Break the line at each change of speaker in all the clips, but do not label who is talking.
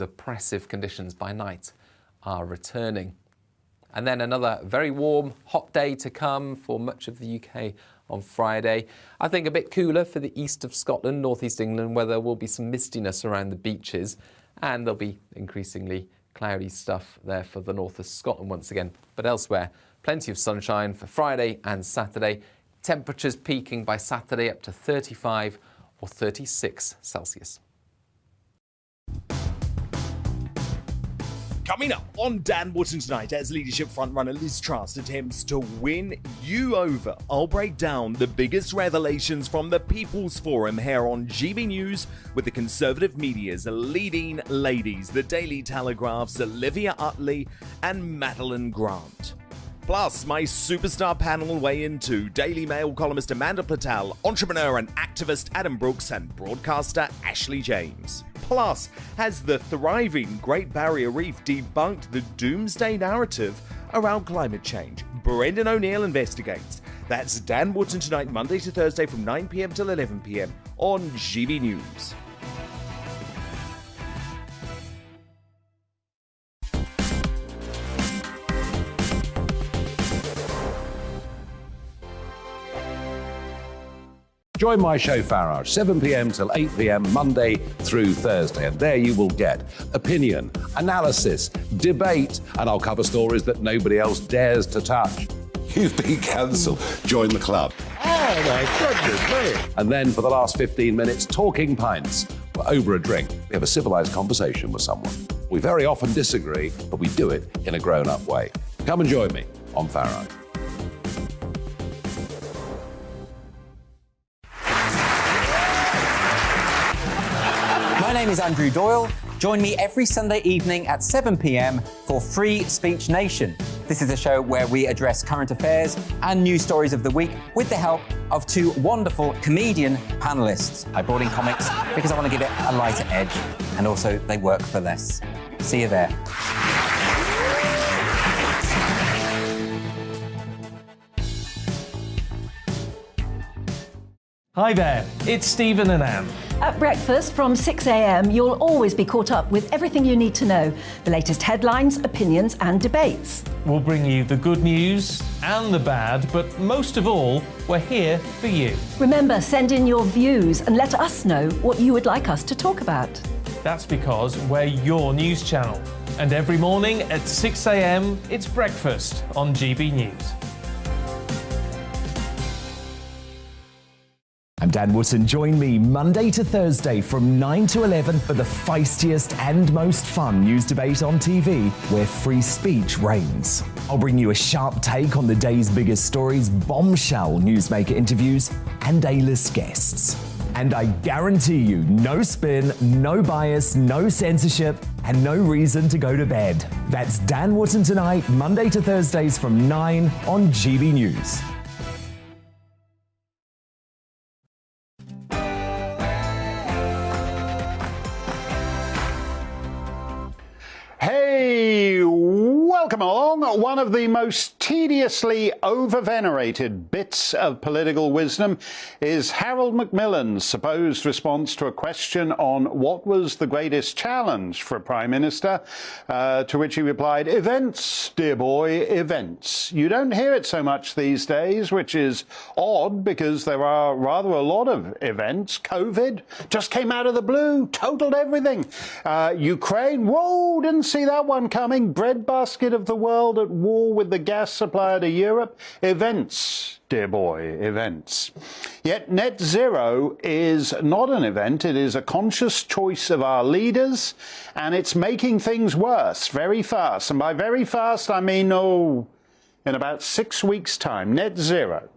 Oppressive conditions by night are returning. And then another very warm, hot day to come for much of the UK on Friday. I think a bit cooler for the east of Scotland, northeast England, where there will be some mistiness around the beaches, and there'll be increasingly cloudy stuff there for the north of Scotland once again. But elsewhere, plenty of sunshine for Friday and Saturday. Temperatures peaking by Saturday up to 35 or 36 Celsius.
Coming up on Dan Wootton tonight, as leadership frontrunner Liz Truss attempts to win you over, I'll break down the biggest revelations from the People's Forum here on GB News with the Conservative media's leading ladies, the Daily Telegraph's Olivia Utley and Madeline Grant. Plus, my superstar panel weigh into Daily Mail columnist Amanda Patel, entrepreneur and activist Adam Brooks, and broadcaster Ashley James. Plus, has the thriving Great Barrier Reef debunked the doomsday narrative around climate change? Brendan O'Neill investigates. That's Dan Wootton tonight, Monday to Thursday from 9 p.m. till 11 p.m. on GB News.
Join my show Farage, 7 p.m. till 8 p.m. Monday through Thursday. And there you will get opinion, analysis, debate, and I'll cover stories that nobody else dares to touch.
You've been cancelled. Join the club.
Oh my goodness me. And then for the last 15 minutes, talking pints. We're over a drink. We have a civilised conversation with someone. We very often disagree, but we do it in a grown-up way. Come and join me on Farage.
My name is Andrew Doyle. Join me every Sunday evening at 7 p.m. for Free Speech Nation. This is a show where we address current affairs and news stories of the week with the help of two wonderful comedian panellists. I brought in comics because I want to give it a lighter edge, and also they work for less. See you there.
Hi there, it's Stephen and Anne.
At breakfast from 6 a.m, you'll always be caught up with everything you need to know, the latest headlines, opinions and debates.
We'll bring you the good news and the bad, but most of all, we're here for you.
Remember, send in your views and let us know what you would like us to talk about.
That's because we're your news channel. And every morning at 6 a.m, it's breakfast on GB News.
I'm Dan Wootton. Join me Monday to Thursday from 9 to 11 for the feistiest and most fun news debate on TV, where free speech reigns. I'll bring you a sharp take on the day's biggest stories, bombshell newsmaker interviews, and A-list guests. And I guarantee you, no spin, no bias, no censorship, and no reason to go to bed. That's Dan Wootton tonight, Monday to Thursdays from 9 on GB News.
Hey, welcome along. One of the most tediously over-venerated bits of political wisdom is Harold Macmillan's supposed response to a question on what was the greatest challenge for a Prime Minister, to which he replied, "Events, dear boy, events." You don't hear it so much these days, which is odd because there are rather a lot of events. COVID just came out of the blue, totaled everything. Ukraine, whoa, didn't see that one coming. Breadbasket of the world at war with the gas supplier to Europe. Events, dear boy, events. Yet net zero is not an event. It is a conscious choice of our leaders, and it's making things worse very fast. And by very fast, I mean, in about 6 weeks' time, net zero.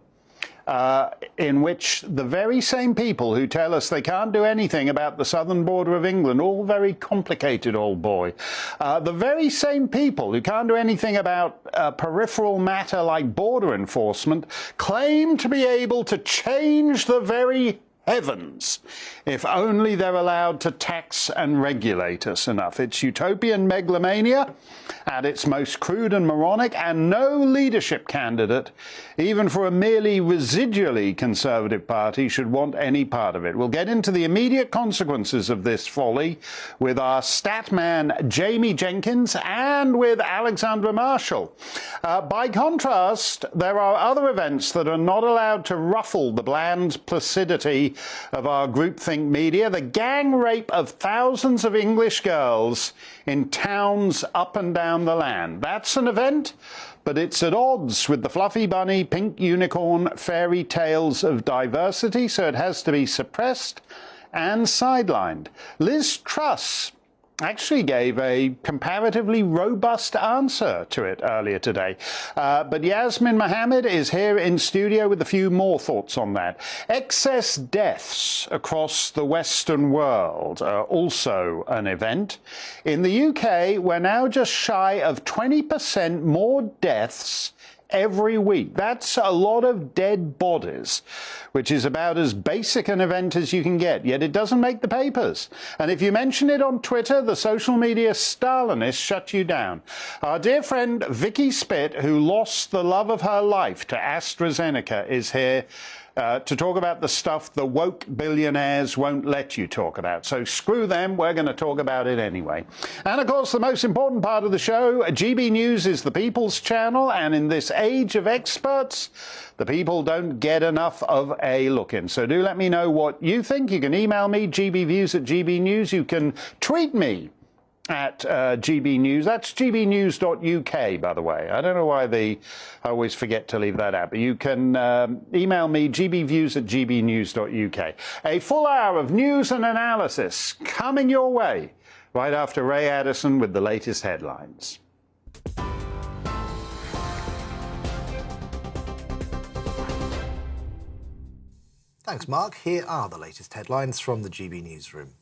In which the very same people who tell us they can't do anything about the southern border of England, all very complicated, old boy, the very same people who can't do anything about peripheral matter like border enforcement, claim to be able to change the very Heavens, if only they're allowed to tax and regulate us enough. It's utopian megalomania at its most crude and moronic, and no leadership candidate, even for a merely residually conservative party, should want any part of it. We'll get into the immediate consequences of this folly with our stat man Jamie Jenkins and with Alexandra Marshall. By contrast, there are other events that are not allowed to ruffle the bland placidity of our groupthink media. The gang rape of thousands of English girls in towns up and down the land. That's an event, but it's at odds with the fluffy bunny, pink unicorn fairy tales of diversity, so it has to be suppressed and sidelined. Liz Truss actually gave a comparatively robust answer to it earlier today. But Yasmin Mohammed is here in studio with a few more thoughts on that. Excess deaths across the Western world are also an event. In the UK, we're now just shy of 20% more deaths every week. That's a lot of dead bodies, which is about as basic an event as you can get, yet it doesn't make the papers. And if you mention it on Twitter, the social media Stalinists shut you down. Our dear friend Vicky Spitt, who lost the love of her life to AstraZeneca, is here to talk about the stuff the woke billionaires won't let you talk about. So screw them, we're going to talk about it anyway. And of course, the most important part of the show, GB News is the people's channel, and in this age of experts, the people don't get enough of a look-in. So do let me know what you think. You can email me, gbviews@gbnews. You can tweet me at GB News. That's gbnews.uk, by the way. I don't know why I always forget to leave that out, but you can email me, gbviews@gbnews.uk. A full hour of news and analysis coming your way right after Ray Addison with the latest headlines.
Thanks, Mark. Here are the latest headlines from the GB Newsroom.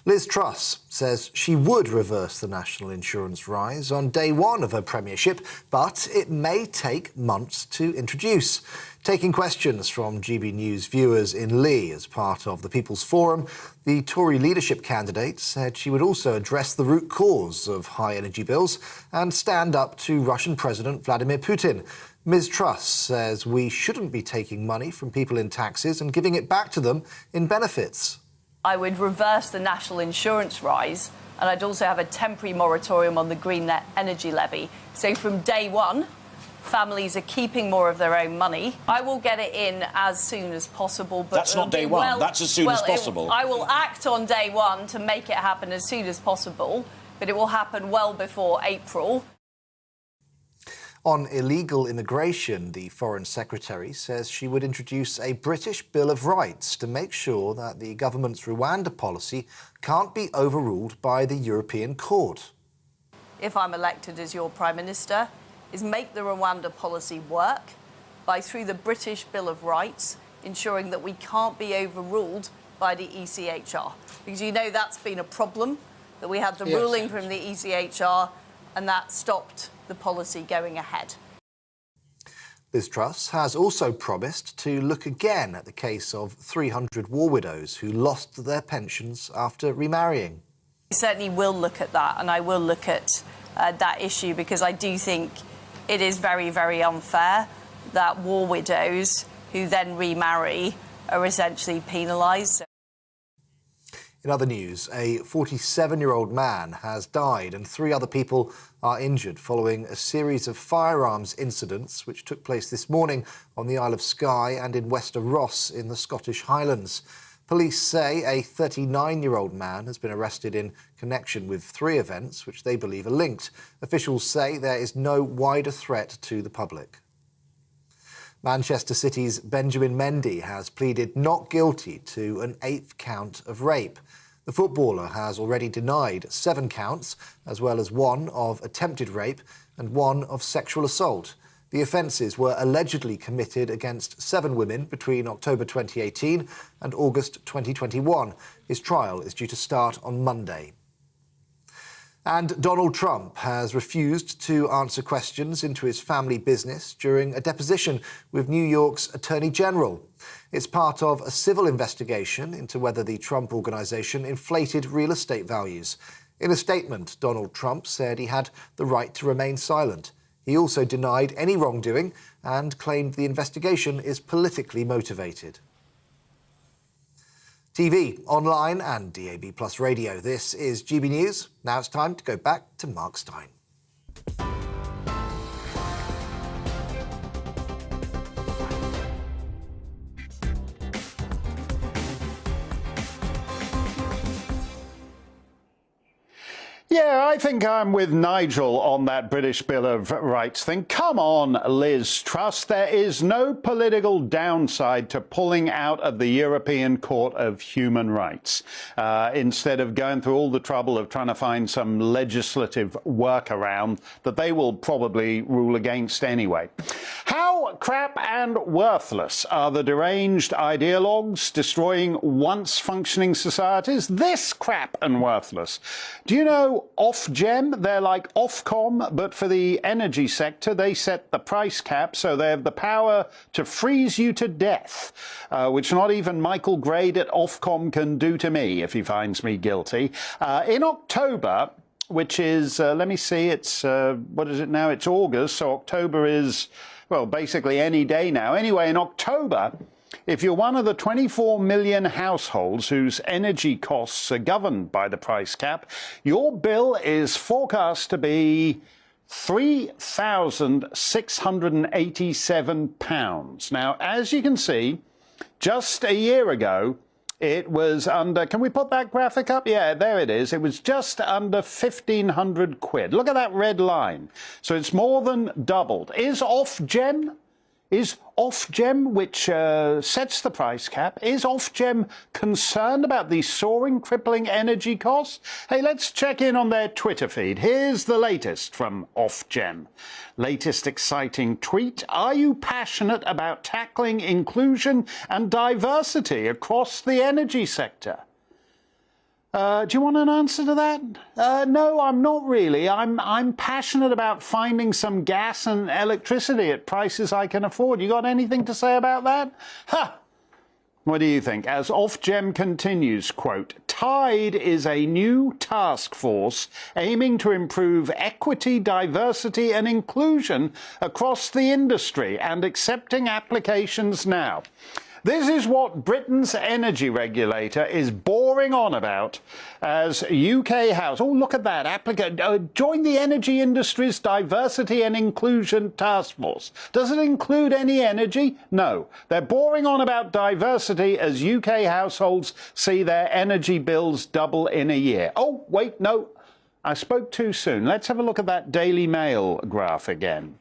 Liz Truss says she would reverse the national insurance rise on day one of her premiership, but it may take months to introduce. Taking questions from GB News viewers in Lee as part of the People's Forum, the Tory leadership candidate said she would also address the root cause of high energy bills and stand up to Russian President Vladimir Putin. Ms Truss says we shouldn't be taking money from people in taxes and giving it back to them in benefits.
I would reverse the national insurance rise, and I'd also have a temporary moratorium on the green energy levy. So from day one, families are keeping more of their own money. I will get it in as soon as possible. But
that's not day one. That's as soon as possible.
I will act on day one to make it happen as soon as possible, but it will happen well before April.
On illegal immigration, the Foreign Secretary says she would introduce a British Bill of Rights to make sure that the government's Rwanda policy can't be overruled by the European Court.
If I'm elected as your Prime Minister, is make the Rwanda policy work by, through the British Bill of Rights, ensuring that we can't be overruled by the ECHR. Because you know that's been a problem, that we had the ruling from the ECHR and that stopped the policy going ahead.
Liz Truss has also promised to look again at the case of 300 war widows who lost their pensions after remarrying.
I certainly will look at that, and I will look at that issue, because I do think it is very, very unfair that war widows who then remarry are essentially penalised.
In other news, a 47-year-old man has died and 3 other people are injured following a series of firearms incidents which took place this morning on the Isle of Skye and in Wester Ross in the Scottish Highlands. Police say a 39-year-old man has been arrested in connection with 3 events which they believe are linked. Officials say there is no wider threat to the public. Manchester City's Benjamin Mendy has pleaded not guilty to an 8th count of rape. The footballer has already denied 7 counts, as well as 1 of attempted rape and 1 of sexual assault. The offences were allegedly committed against 7 women between October 2018 and August 2021. His trial is due to start on Monday. And Donald Trump has refused to answer questions into his family business during a deposition with New York's Attorney General. It's part of a civil investigation into whether the Trump Organization inflated real estate values. In a statement, Donald Trump said he had the right to remain silent. He also denied any wrongdoing and claimed the investigation is politically motivated. TV, online and DAB+ radio. This is GB News. Now it's time to go back to Mark Steyn.
Yeah, I think I'm with Nigel on that British Bill of Rights thing. Come on, Liz Truss. There is no political downside to pulling out of the European Court of Human Rights, instead of going through all the trouble of trying to find some legislative workaround that they will probably rule against anyway. How crap and worthless are the deranged ideologues destroying once functioning societies? This crap and worthless. Do you know Ofgem? They're like Ofcom, but for the energy sector. They set the price cap, so they have the power to freeze you to death, which not even Michael Grade at Ofcom can do to me if he finds me guilty. In October, which is, let me see, it's, what is it now? It's August, so October is, well, basically any day now. Anyway, in October, if you're one of the 24 million households whose energy costs are governed by the price cap, your bill is forecast to be £3,687. Now, as you can see, just a year ago, it was under, can we put that graphic up? Yeah, there it is. It was just under 1,500 quid. Look at that red line. So it's more than doubled. Is Ofgem, which sets the price cap, is Ofgem concerned about these soaring, crippling energy costs? Hey, let's check in on their Twitter feed. Here's the latest from Ofgem. Latest exciting tweet. Are you passionate about tackling inclusion and diversity across the energy sector? Do you want an answer to that? No, I'm not really. I'm passionate about finding some gas and electricity at prices I can afford. You got anything to say about that? Ha! What do you think? As Ofgem continues, quote, Tide is a new task force aiming to improve equity, diversity and inclusion across the industry and accepting applications now. This is what Britain's energy regulator is boring on about as UK House. Oh, look at that. Join the energy industry's diversity and inclusion task force. Does it include any energy? No. They're boring on about diversity as UK households see their energy bills double in a year. Oh, wait, no. I spoke too soon. Let's have a look at that Daily Mail graph again.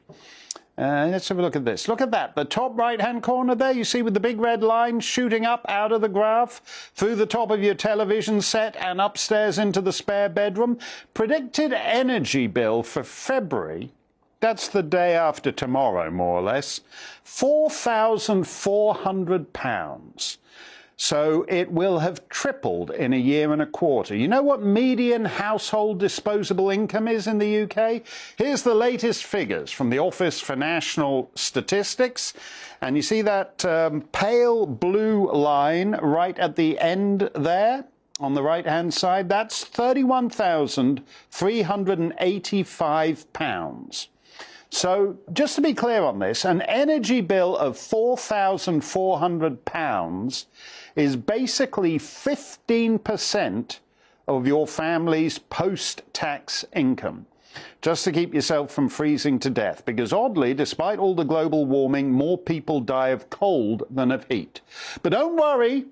Let's have a look at this. Look at that. The top right-hand corner there, you see with the big red line shooting up out of the graph through the top of your television set and upstairs into the spare bedroom. Predicted energy bill for February, that's the day after tomorrow, more or less, £4,400. So it will have tripled in a year and a quarter. You know what median household disposable income is in the UK? Here's the latest figures from the Office for National Statistics. And you see that pale blue line right at the end there on the right-hand side? That's £31,385. So just to be clear on this, an energy bill of £4,400 is basically 15% of your family's post-tax income, just to keep yourself from freezing to death. Because oddly, despite all the global warming, more people die of cold than of heat. But don't worry,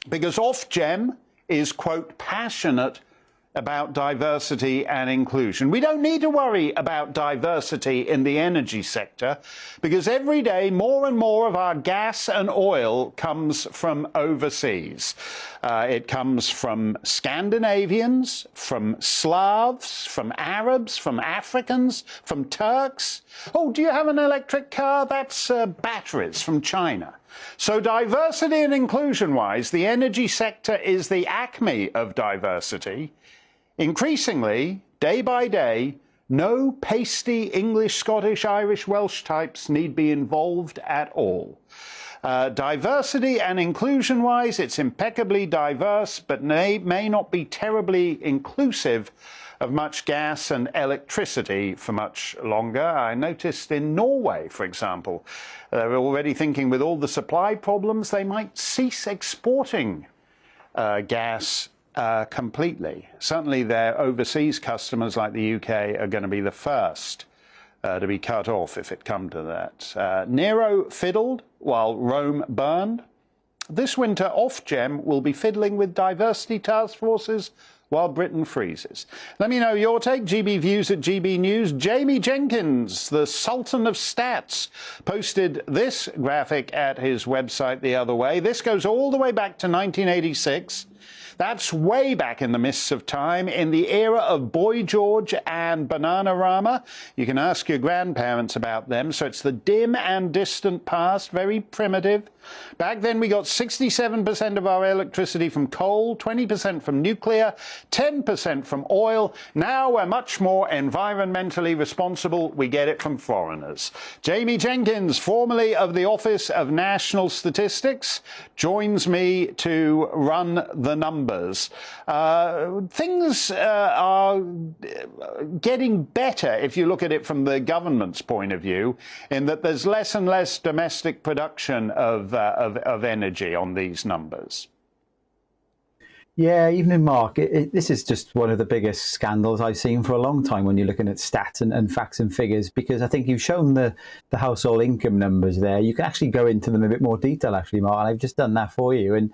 because Ofgem is, quote, passionate about diversity and inclusion. We don't need to worry about diversity in the energy sector because every day more and more of our gas and oil comes from overseas. It comes from Scandinavians, from Slavs, from Arabs, from Africans, from Turks. Oh, do you have an electric car? That's batteries from China. So diversity and inclusion-wise, the energy sector is the acme of diversity. Increasingly, day by day, no pasty English, Scottish, Irish, Welsh types need be involved at all. Diversity and inclusion-wise, it's impeccably diverse, but may not be terribly inclusive of much gas and electricity for much longer. I noticed in Norway, for example, they're already thinking with all the supply problems, they might cease exporting gas completely. Certainly their overseas customers like the UK are going to be the first to be cut off if it come to that. Nero fiddled while Rome burned. This winter, Ofgem will be fiddling with diversity task forces while Britain freezes. Let me know your take. GB Views at GB News. Jamie Jenkins, the Sultan of Stats, posted this graphic at his website the other way. This goes all the way back to 1986. That's way back in the mists of time, in the era of Boy George and Bananarama. You can ask your grandparents about them. So it's the dim and distant past, very primitive. Back then we got 67% of our electricity from coal, 20% from nuclear, 10% from oil. Now we're much more environmentally responsible. We get it from foreigners. Jamie Jenkins, formerly of the Office of National Statistics, joins me to run the numbers. Things are getting better if you look at it from the government's point of view, in that there's less and less domestic production of energy on these numbers.
Yeah, evening, Mark. This is just one of the biggest scandals I've seen for a long time when you're looking at stats and facts and figures, because I think you've shown the household income numbers there. You can actually go into them in a bit more detail, actually, Mark, and I've just done that for you. And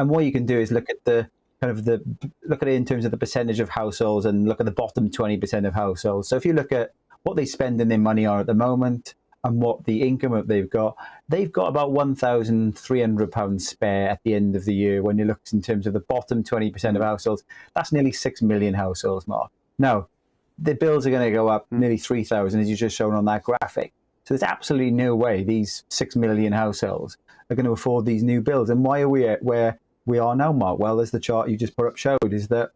what you can do is look at look at it in terms of the percentage of households and look at the bottom 20% of households. So if you look at what they spend their money on at the moment and what the income they've got about £1,300 spare at the end of the year. When you look in terms of the bottom 20% of households, that's nearly 6 million households, Mark. Now, the bills are going to go up nearly 3,000, as you just shown on that graphic. So there's absolutely no way these 6 million households are going to afford these new bills. And why are we at where we are now, Mark? Well, as the chart you just put up showed, is that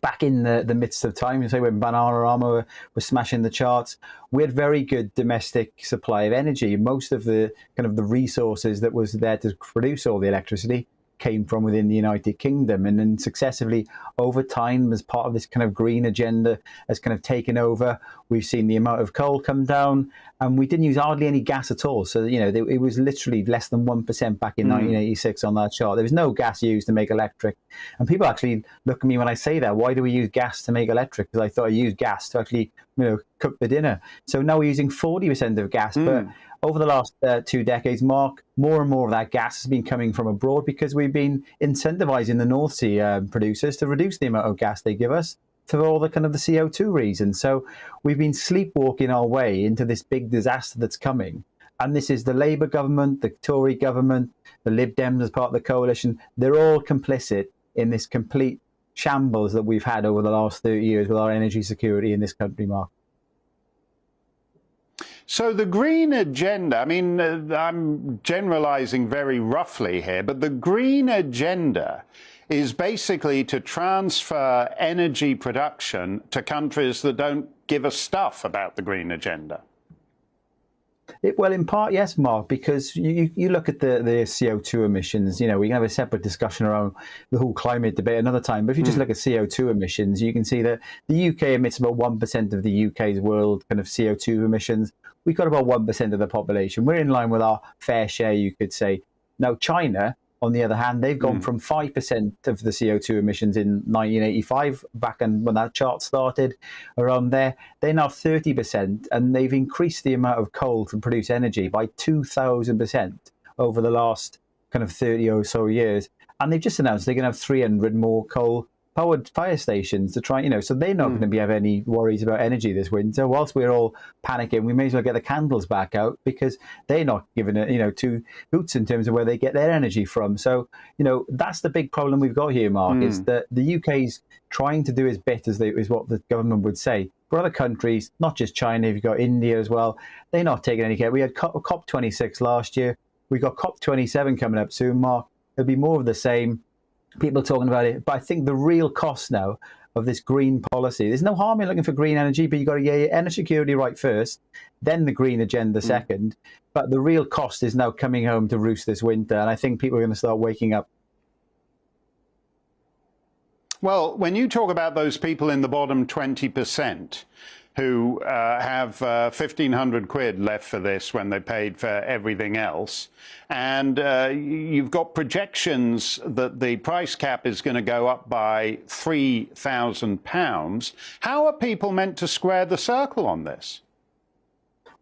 back in the midst of time, you say when Bananarama were smashing the charts, we had very good domestic supply of energy. Most of the kind of the resources that was there to produce all the electricity came from within the United Kingdom, and then successively over time, as part of this kind of green agenda has kind of taken over, we've seen the amount of coal come down, and we didn't use hardly any gas at all. So, you know, it was literally less than 1% back in 1986 on that chart. There was no gas used to make electric. And people actually look at me when I say that, why do we use gas to make electric? Because I thought I used gas to actually, cook the dinner. So now we're using 40% of gas, but over the last 2 decades, Mark, more and more of that gas has been coming from abroad because we've been incentivizing the North Sea producers to reduce the amount of gas they give us for all the kind of the CO2 reasons. So we've been sleepwalking our way into this big disaster that's coming. And this is the Labour government, the Tory government, the Lib Dems as part of the coalition. They're all complicit in this complete shambles that we've had over the last 30 years with our energy security in this country, Mark.
So the green agenda, I mean, I'm generalizing very roughly here, but the green agenda is basically to transfer energy production to countries that don't give a stuff about the green agenda.
Well, in part, yes, Mark, because you look at the CO2 emissions, we can have a separate discussion around the whole climate debate another time. But if you just look at CO2 emissions, you can see that the UK emits about 1% of the UK's world kind of CO2 emissions. We've got about 1% of the population. We're in line with our fair share, you could say. Now, China, on the other hand, they've gone from 5% of the CO2 emissions in 1985, back when that chart started, around there. They're now 30%, and they've increased the amount of coal to produce energy by 2,000% over the last kind of 30 or so years. And they've just announced they're going to have 300 more coal-powered fire stations to try, so they're not going to have any worries about energy this winter. Whilst we're all panicking, we may as well get the candles back out because they're not giving it, two hoots in terms of where they get their energy from. So, that's the big problem we've got here, Mark, is that the UK's trying to do its bit, is what the government would say. For other countries, not just China, you've got India as well, they're not taking any care. We had COP26 last year. We've got COP27 coming up soon, Mark. There'll be more of the same. People talking about it, but I think the real cost now of this green policy. There's no harm in looking for green energy, but you've got to get your energy security right first, then the green agenda second. But the real cost is now coming home to roost this winter, and I think people are going to start waking up.
Well, when you talk about those people in the bottom 20% who have 1,500 quid left for this when they paid for everything else, and you've got projections that the price cap is going to go up by £3,000, how are people meant to square the circle on this?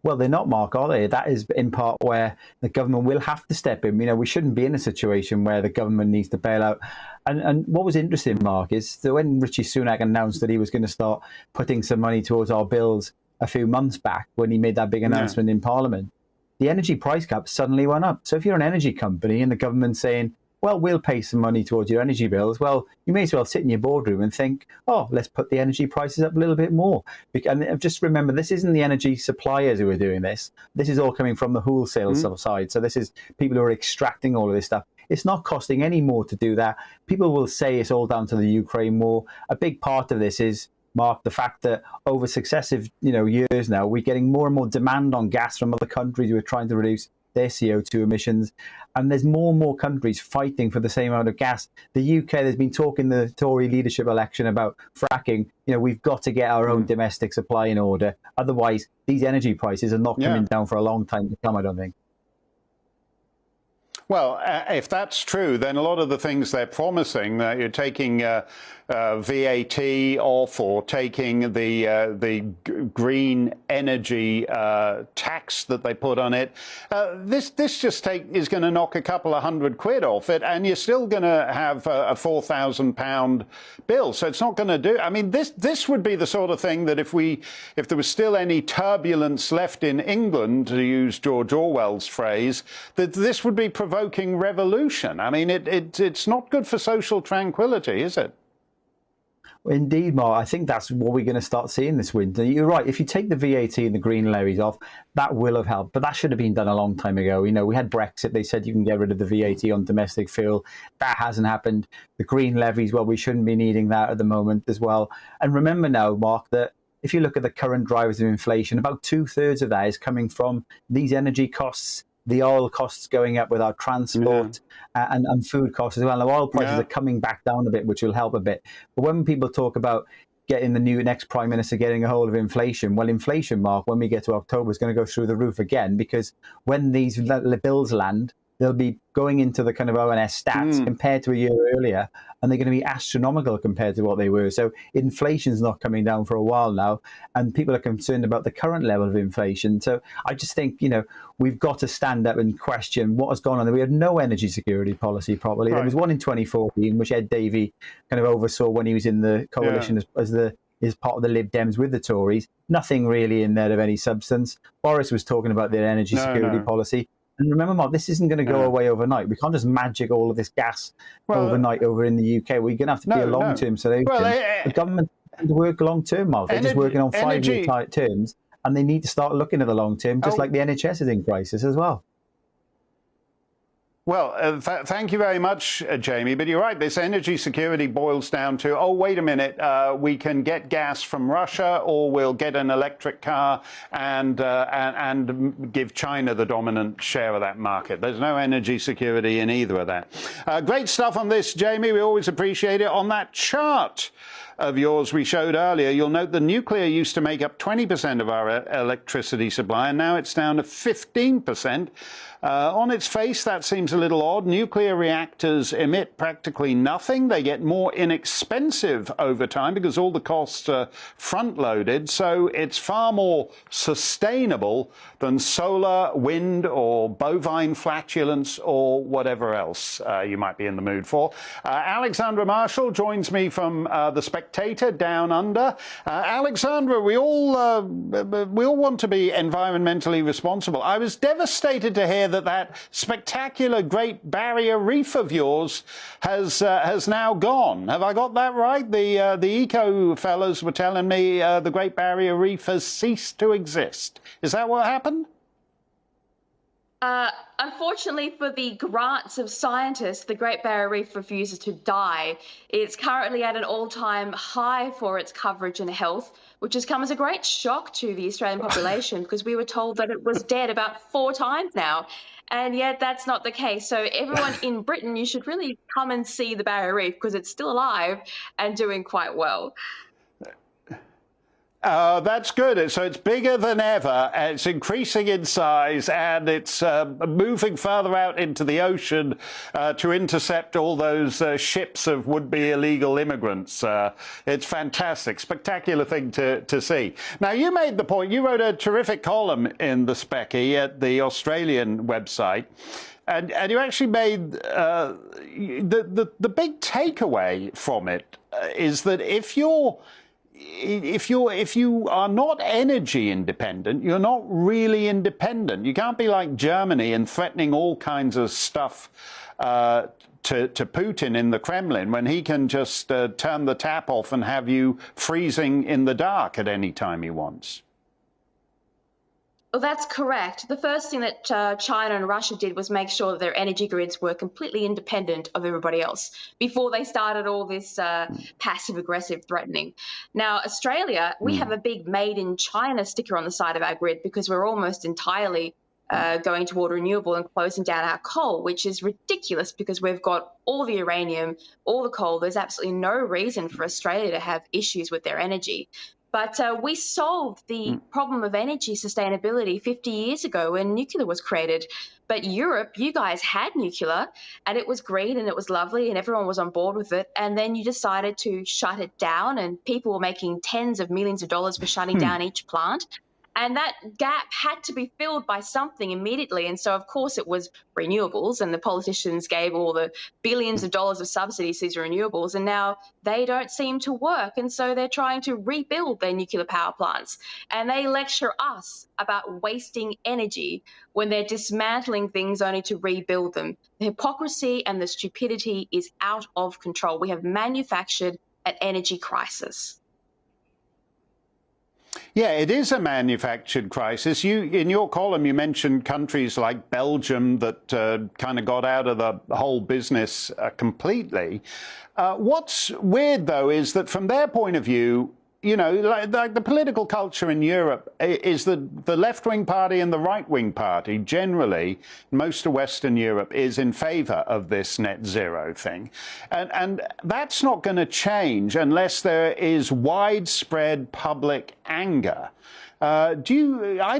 Well, they're not, Mark, are they? That is in part where the government will have to step in. You know, we shouldn't be in a situation where the government needs to bail out. And what was interesting, Mark, is that when Rishi Sunak announced that he was going to start putting some money towards our bills a few months back, when he made that big announcement in Parliament, the energy price cap suddenly went up. So if you're an energy company and the government's saying, well, we'll pay some money towards your energy bills, well, you may as well sit in your boardroom and think, oh, let's put the energy prices up a little bit more. And just remember, this isn't the energy suppliers who are doing this. This is all coming from the wholesale side. So this is people who are extracting all of this stuff. It's not costing any more to do that. People will say it's all down to the Ukraine war. A big part of this is, Mark, the fact that over successive years now, we're getting more and more demand on gas from other countries who are trying to reduce their CO2 emissions. And there's more and more countries fighting for the same amount of gas. The UK, there's been talk in the Tory leadership election about fracking. We've got to get our own domestic supply in order. Otherwise, these energy prices are not coming down for a long time to come, I don't think.
Well, if that's true, then a lot of the things they're promising, that you're taking VAT off or taking the green energy tax that they put on it, this just is going to knock a couple of £100 off it, and you're still going to have a £4,000 bill. So it's not going to do. I mean, this would be the sort of thing that if there was still any turbulence left in England, to use George Orwell's phrase, that this would be provoking revolution. I mean, it's not good for social tranquility, is it?
Indeed, Mark. I think that's what we're going to start seeing this winter. You're right. If you take the VAT and the green levies off, that will have helped. But that should have been done a long time ago. We had Brexit. They said you can get rid of the VAT on domestic fuel. That hasn't happened. The green levies, well, we shouldn't be needing that at the moment as well. And remember now, Mark, that if you look at the current drivers of inflation, about 2/3 of that is coming from these energy costs, the oil costs going up with our transport and food costs as well. Now, oil prices are coming back down a bit, which will help a bit. But when people talk about getting the next Prime Minister getting a hold of inflation, well, inflation, Mark, when we get to October, is going to go through the roof again, because when these bills land, they'll be going into the kind of ONS stats compared to a year earlier, and they're going to be astronomical compared to what they were. So inflation's not coming down for a while now, and people are concerned about the current level of inflation. So I just think, we've got to stand up and question what has gone on there. We had no energy security policy properly. There was one in 2014, which Ed Davey kind of oversaw when he was in the coalition as part of the Lib Dems with the Tories. Nothing really in there of any substance. Boris was talking about their energy security policy. And remember, Mark, this isn't going to go away overnight. We can't just magic all of this gas overnight over in the UK. We're going to have to be a long-term solution. The government has to work long-term, Mark. They're just working on 5-year terms, and they need to start looking at the long-term, just like the NHS is in crisis as well.
Well, thank you very much, Jamie. But you're right. This energy security boils down to, oh, wait a minute, we can get gas from Russia, or we'll get an electric car and give China the dominant share of that market. There's no energy security in either of that. Great stuff on this, Jamie. We always appreciate it. On that chart of yours we showed earlier, you'll note the nuclear used to make up 20% of our electricity supply, and now it's down to 15%. On its face, that seems a little odd. Nuclear reactors emit practically nothing. They get more inexpensive over time because all the costs are front-loaded. So it's far more sustainable than solar, wind, or bovine flatulence, or whatever else you might be in the mood for. Alexandra Marshall joins me from The Spectator down under. Alexandra, we all want to be environmentally responsible. I was devastated to hear that spectacular Great Barrier Reef of yours has now gone. Have I got that right? The eco fellas were telling me the Great Barrier Reef has ceased to exist. Is that what happened?
Unfortunately for the grants of scientists, the Great Barrier Reef refuses to die. It's currently at an all-time high for its coverage and health, which has come as a great shock to the Australian population because we were told that it was dead about 4 times now. And yet that's not the case. So everyone in Britain, you should really come and see the Barrier Reef because it's still alive and doing quite well.
That's good. So it's bigger than ever, and it's increasing in size, and it's moving further out into the ocean to intercept all those ships of would-be illegal immigrants. It's fantastic, spectacular thing to see. Now, you made the point, you wrote a terrific column in the Specky at the Australian website, and you actually made the big takeaway from it is that if you are not energy independent, you're not really independent. You can't be like Germany and threatening all kinds of stuff to Putin in the Kremlin when he can just turn the tap off and have you freezing in the dark at any time he wants.
Well, that's correct. The first thing that China and Russia did was make sure that their energy grids were completely independent of everybody else before they started all this passive-aggressive threatening. Now, Australia, we have a big Made in China sticker on the side of our grid because we're almost entirely going toward renewable and closing down our coal, which is ridiculous because we've got all the uranium, all the coal. There's absolutely no reason for Australia to have issues with their energy. But we solved the problem of energy sustainability 50 years ago when nuclear was created. But Europe, you guys had nuclear and it was green and it was lovely and everyone was on board with it. And then you decided to shut it down and people were making tens of millions of dollars for shutting down each plant. And that gap had to be filled by something immediately. And so, of course, it was renewables, and the politicians gave all the billions of dollars of subsidies to these renewables, and now they don't seem to work. And so they're trying to rebuild their nuclear power plants. And they lecture us about wasting energy when they're dismantling things only to rebuild them. The hypocrisy and the stupidity is out of control. We have manufactured an energy crisis.
Yeah, it is a manufactured crisis. In your column, you mentioned countries like Belgium that kind of got out of the whole business completely. What's weird, though, is that from their point of view, you know, like the political culture in Europe is that the left-wing party and the right-wing party, generally, most of Western Europe, is in favor of this net zero thing. And that's not going to change unless there is widespread public anger. I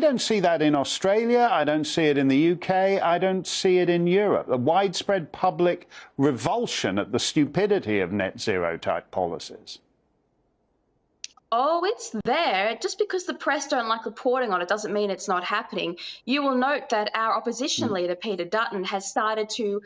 don't see that in Australia. I don't see it in the UK. I don't see it in Europe. A widespread public revulsion at the stupidity of net zero type policies.
Oh, it's there. Just because the press don't like reporting on it doesn't mean it's not happening. You will note that our opposition leader, Peter Dutton, has started to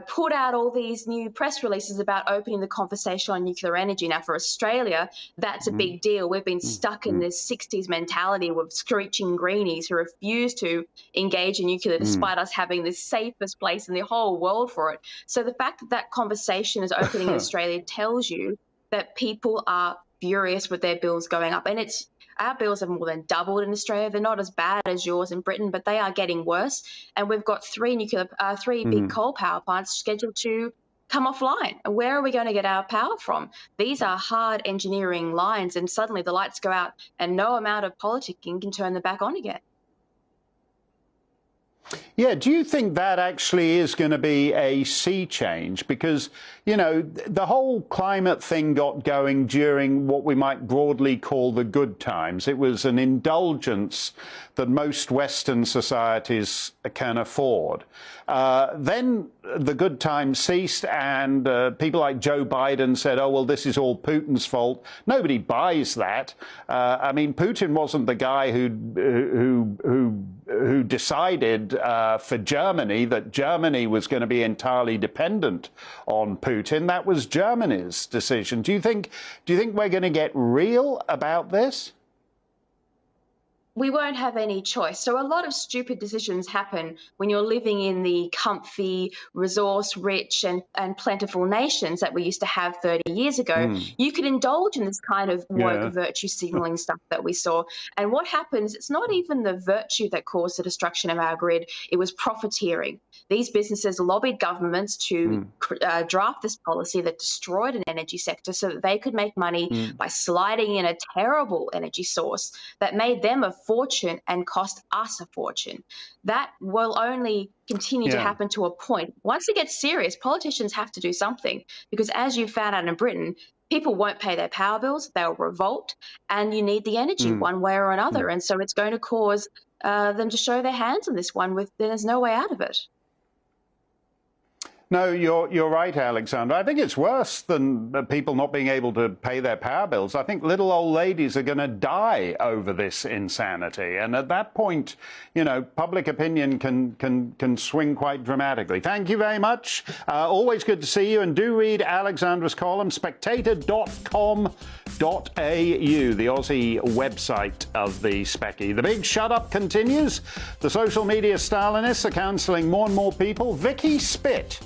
put out all these new press releases about opening the conversation on nuclear energy. Now, for Australia, that's a big deal. We've been stuck in this 60s mentality with screeching greenies who refuse to engage in nuclear despite us having the safest place in the whole world for it. So the fact that that conversation is opening in Australia tells you that people are furious with their bills going up. And our bills have more than doubled in Australia. They're not as bad as yours in Britain, but they are getting worse. And we've got three big coal power plants scheduled to come offline. Where are we going to get our power from? These are hard engineering lines, and suddenly the lights go out and no amount of politicking can turn them back on again.
Yeah, do you think that actually is going to be a sea change? Because, you know, the whole climate thing got going during what we might broadly call the good times. It was an indulgence that most Western societies can afford. Then the good times ceased, and people like Joe Biden said, oh, well, this is all Putin's fault. Nobody buys that. I mean, Putin wasn't the guy who decided for Germany that Germany was going to be entirely dependent on Putin. That was Germany's decision. Do you think we're going to get real about this?
we won't have any choice. So a lot of stupid decisions happen when you're living in the comfy, resource-rich and plentiful nations that we used to have 30 years ago. You could indulge in this kind of woke virtue signaling stuff that we saw. And what happens, it's not even the virtue that caused the destruction of our grid, it was profiteering. These businesses lobbied governments to draft this policy that destroyed an energy sector so that they could make money by sliding in a terrible energy source that made them a fortune and cost us a fortune. That will only continue to happen to a point. Once it gets serious, politicians have to do something, because as you found out in Britain, people won't pay their power bills, they'll revolt, and you need the energy one way or another. And so it's going to cause them to show their hands on this one. There's no way out of it.
No, you're right, Alexander. I think it's worse than people not being able to pay their power bills. I think little old ladies are going to die over this insanity. And at that point, you know, public opinion can swing quite dramatically. Thank you very much. Always good to see you. And do read Alexandra's column, spectator.com.au, the Aussie website of the Specky. The big shut-up continues. The social media Stalinists are counselling more and more people. Vicky Spit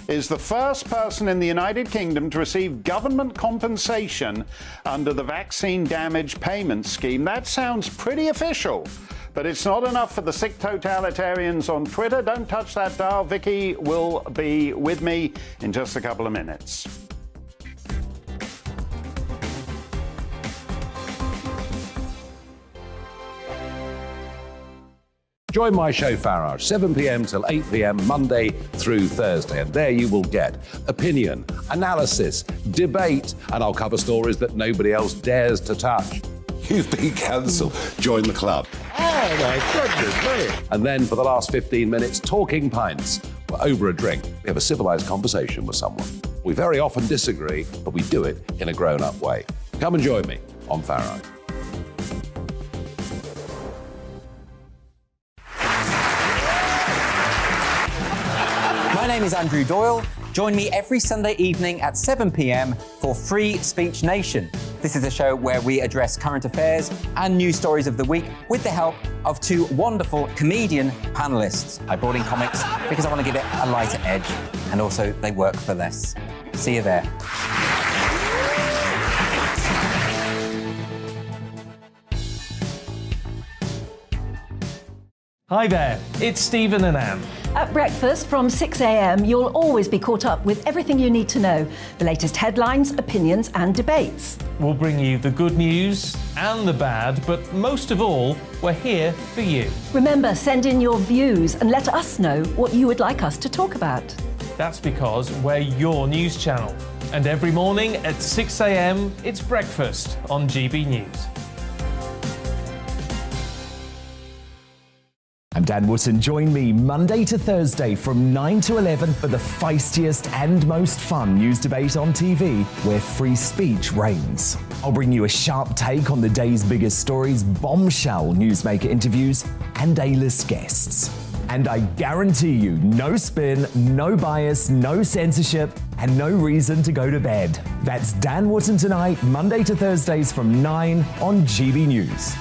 is the first person in the United Kingdom to receive government compensation under the Vaccine Damage Payment Scheme. That sounds pretty official, but it's not enough for the sick totalitarians on Twitter. Don't touch that dial. Vicky will be with me in just a couple of minutes.
Join my show Farage, 7 p.m. till 8 p.m. Monday through Thursday. And there you will get opinion, analysis, debate, and I'll cover stories that nobody else dares to touch.
You've been cancelled. Join the club.
Oh, my goodness me. And then for the last 15 minutes, talking pints. We're over a drink. We have a civilised conversation with someone. We very often disagree, but we do it in a grown-up way. Come and join me on Farage.
My name is Andrew Doyle. Join me every Sunday evening at 7 p.m. for Free Speech Nation. This is a show where we address current affairs and news stories of the week with the help of two wonderful comedian panelists. I brought in comics because I want to give it a lighter edge, and also they work for less. See you there.
Hi there, it's Stephen and Anne.
At breakfast from 6 a.m, you'll always be caught up with everything you need to know, the latest headlines, opinions and debates.
We'll bring you the good news and the bad, but most of all, we're here for you.
Remember, send in your views and let us know what you would like us to talk about.
That's because we're your news channel. And every morning at 6 a.m, it's breakfast on GB News.
I'm Dan Wootton. Join me Monday to Thursday from 9 to 11 for the feistiest and most fun news debate on TV, where free speech reigns. I'll bring you a sharp take on the day's biggest stories, bombshell newsmaker interviews, and A-list guests. And I guarantee you, no spin, no bias, no censorship, and no reason to go to bed. That's Dan Wootton Tonight, Monday to Thursdays from 9 on GB News.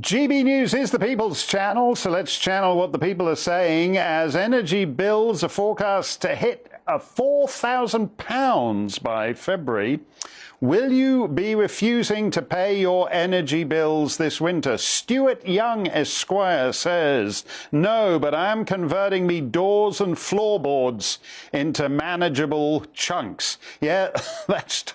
GB News is the People's Channel, so let's channel what the people are saying as energy bills are forecast to hit £4,000 by February. Will you be refusing to pay your energy bills this winter? Stuart Young Esquire says, no, but I am converting me doors and floorboards into manageable chunks. Yeah, that's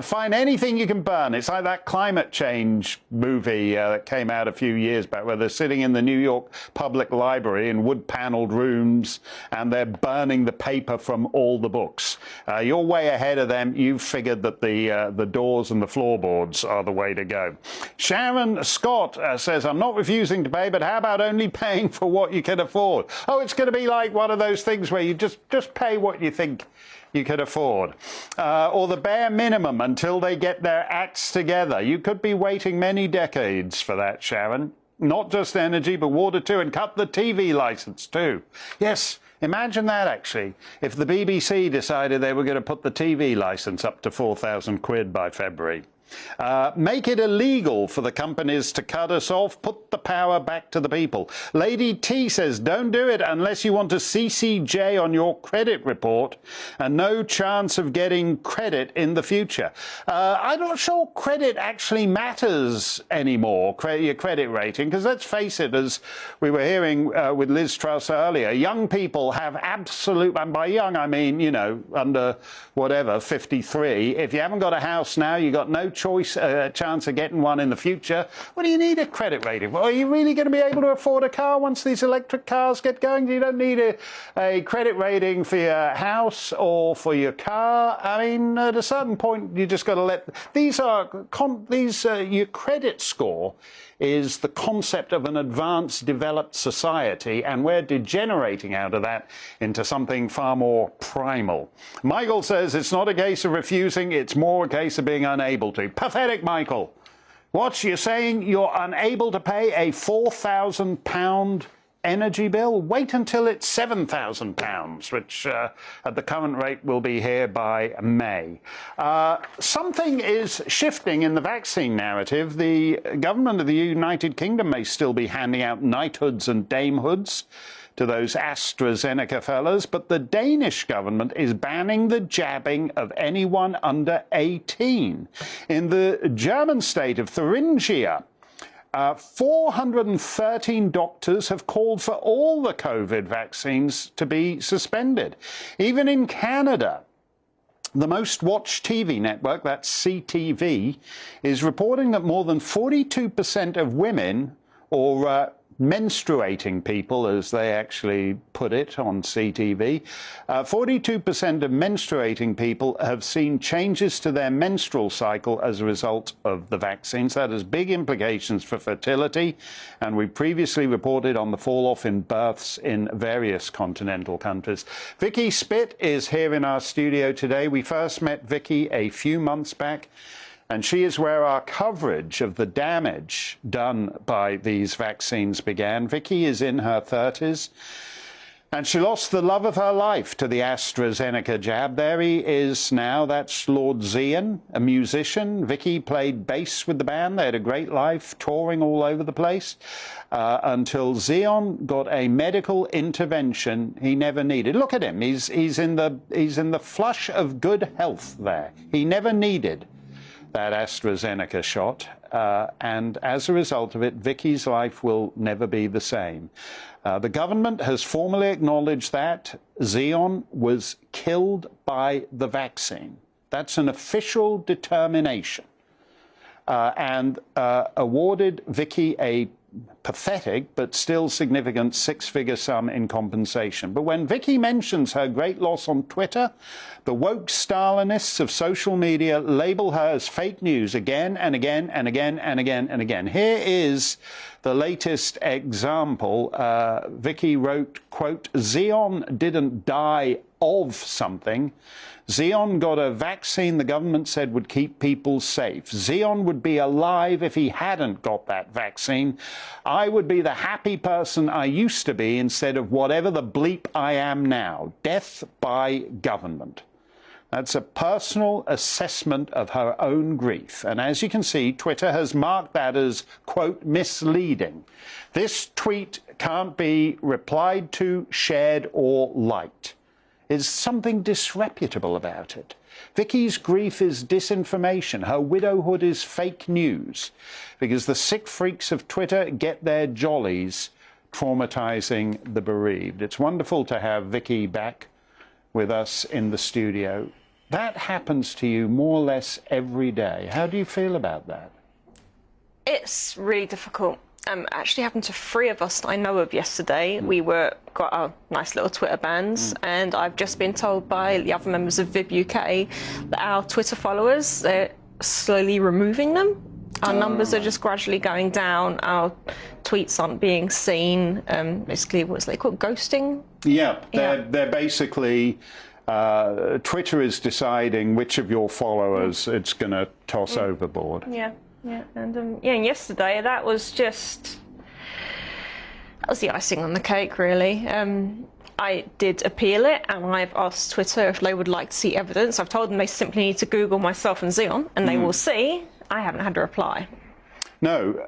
find anything you can burn. It's like that climate change movie that came out a few years back where they're sitting in the New York Public Library in wood-paneled rooms and they're burning the paper from all the books. You're way ahead of them. You've figured that the doors and the floorboards are the way to go. Sharon Scott says, I'm not refusing to pay, but how about only paying for what you can afford? Oh, it's going to be like one of those things where you just pay what you think you could afford. Or the bare minimum until they get their acts together. You could be waiting many decades for that, Sharon. not just energy, but water too, and cut the TV licence too. Yes, imagine that, actually. If the BBC decided they were going to put the TV licence up to 4,000 quid by February. Make it illegal for the companies to cut us off. Put the power back to the people. Lady T says, don't do it unless you want a CCJ on your credit report and no chance of getting credit in the future. I'm not sure credit actually matters anymore, your credit rating, because let's face it, as we were hearing with Liz Truss earlier, young people have absolute, and by young I mean, you know, under whatever, 53. If you haven't got a house now, you've got no chance of getting one in the future. What do you need a credit rating? Well, are you really going to be able to afford a car once these electric cars get going? You don't need a credit rating for your house or for your car. I mean, at a certain point, you just got to let your credit score is the concept of an advanced, developed society, and we're degenerating out of that into something far more primal. Michael says it's not a case of refusing, it's more a case of being unable to. Pathetic, Michael. What, you're saying you're unable to pay a £4,000 energy bill? Wait until it's £7,000, which at the current rate will be here by May. Something is shifting in the vaccine narrative. The government of the United Kingdom may still be handing out knighthoods and damehoods to those AstraZeneca fellas, but the Danish government is banning the jabbing of anyone under 18. In the German state of Thuringia, 413 doctors have called for all the COVID vaccines to be suspended. Even in Canada, the most watched TV network, that's CTV, is reporting that more than 42% of women, or menstruating people, as they actually put it on CTV, 42% of menstruating people have seen changes to their menstrual cycle as a result of the vaccines. That has big implications for fertility, and we previously reported on the fall-off in births in various continental countries. Vicky Spitt is here in our studio today. We first met Vicky a few months back, and she is where our coverage of the damage done by these vaccines began. Vicky is in her 30s, and she lost the love of her life to the AstraZeneca jab. There he is now. That's Lord Zeon, a musician. Vicky played bass with the band. They had a great life, touring all over the place, until Zeon got a medical intervention he never needed. Look at him. He's in the flush of good health there. He never needed that AstraZeneca shot, and as a result of it, Vicky's life will never be the same. The government has formally acknowledged that Zeon was killed by the vaccine. That's an official determination, and awarded Vicky a pathetic but still significant six-figure sum in compensation. But when Vicky mentions her great loss on Twitter, the woke Stalinists of social media label her as fake news again and again and again and again and again. Here is the latest example. Vicky wrote, quote, Zeon didn't die of something. Zeon got a vaccine the government said would keep people safe. Zeon would be alive if he hadn't got that vaccine. I would be the happy person I used to be instead of whatever the bleep I am now. Death by government. That's a personal assessment of her own grief. And as you can see, Twitter has marked that as, quote, misleading. This tweet can't be replied to, shared, or liked. There's something disreputable about it. Vicky's grief is disinformation. Her widowhood is fake news, because the sick freaks of Twitter get their jollies traumatizing the bereaved. It's wonderful to have Vicky back with us in the studio. That happens to you more or less every day. How do you feel about that?
It's really difficult. Actually happened to three of us that I know of yesterday. We got our nice little Twitter bans, and I've just been told by the other members of VIB UK that our Twitter followers, they're slowly removing them. Our numbers are just gradually going down. Our tweets aren't being seen. Basically, what's they called? Ghosting?
Yeah, they're basically... Twitter is deciding which of your followers it's going to toss overboard.
Yeah, and yesterday that was just That was the icing on the cake, really. I did appeal it, and I've asked Twitter if they would like to see evidence. I've told them they simply need to Google myself and Xeon, and they will see. I haven't had a reply.
No,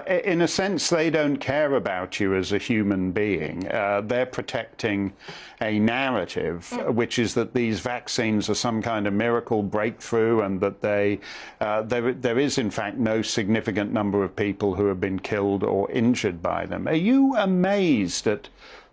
in a sense, they don't care about you as a human being. They're protecting a narrative, which is that these vaccines are some kind of miracle breakthrough, and that there is, in fact, no significant number of people who have been killed or injured by them. Are you amazed at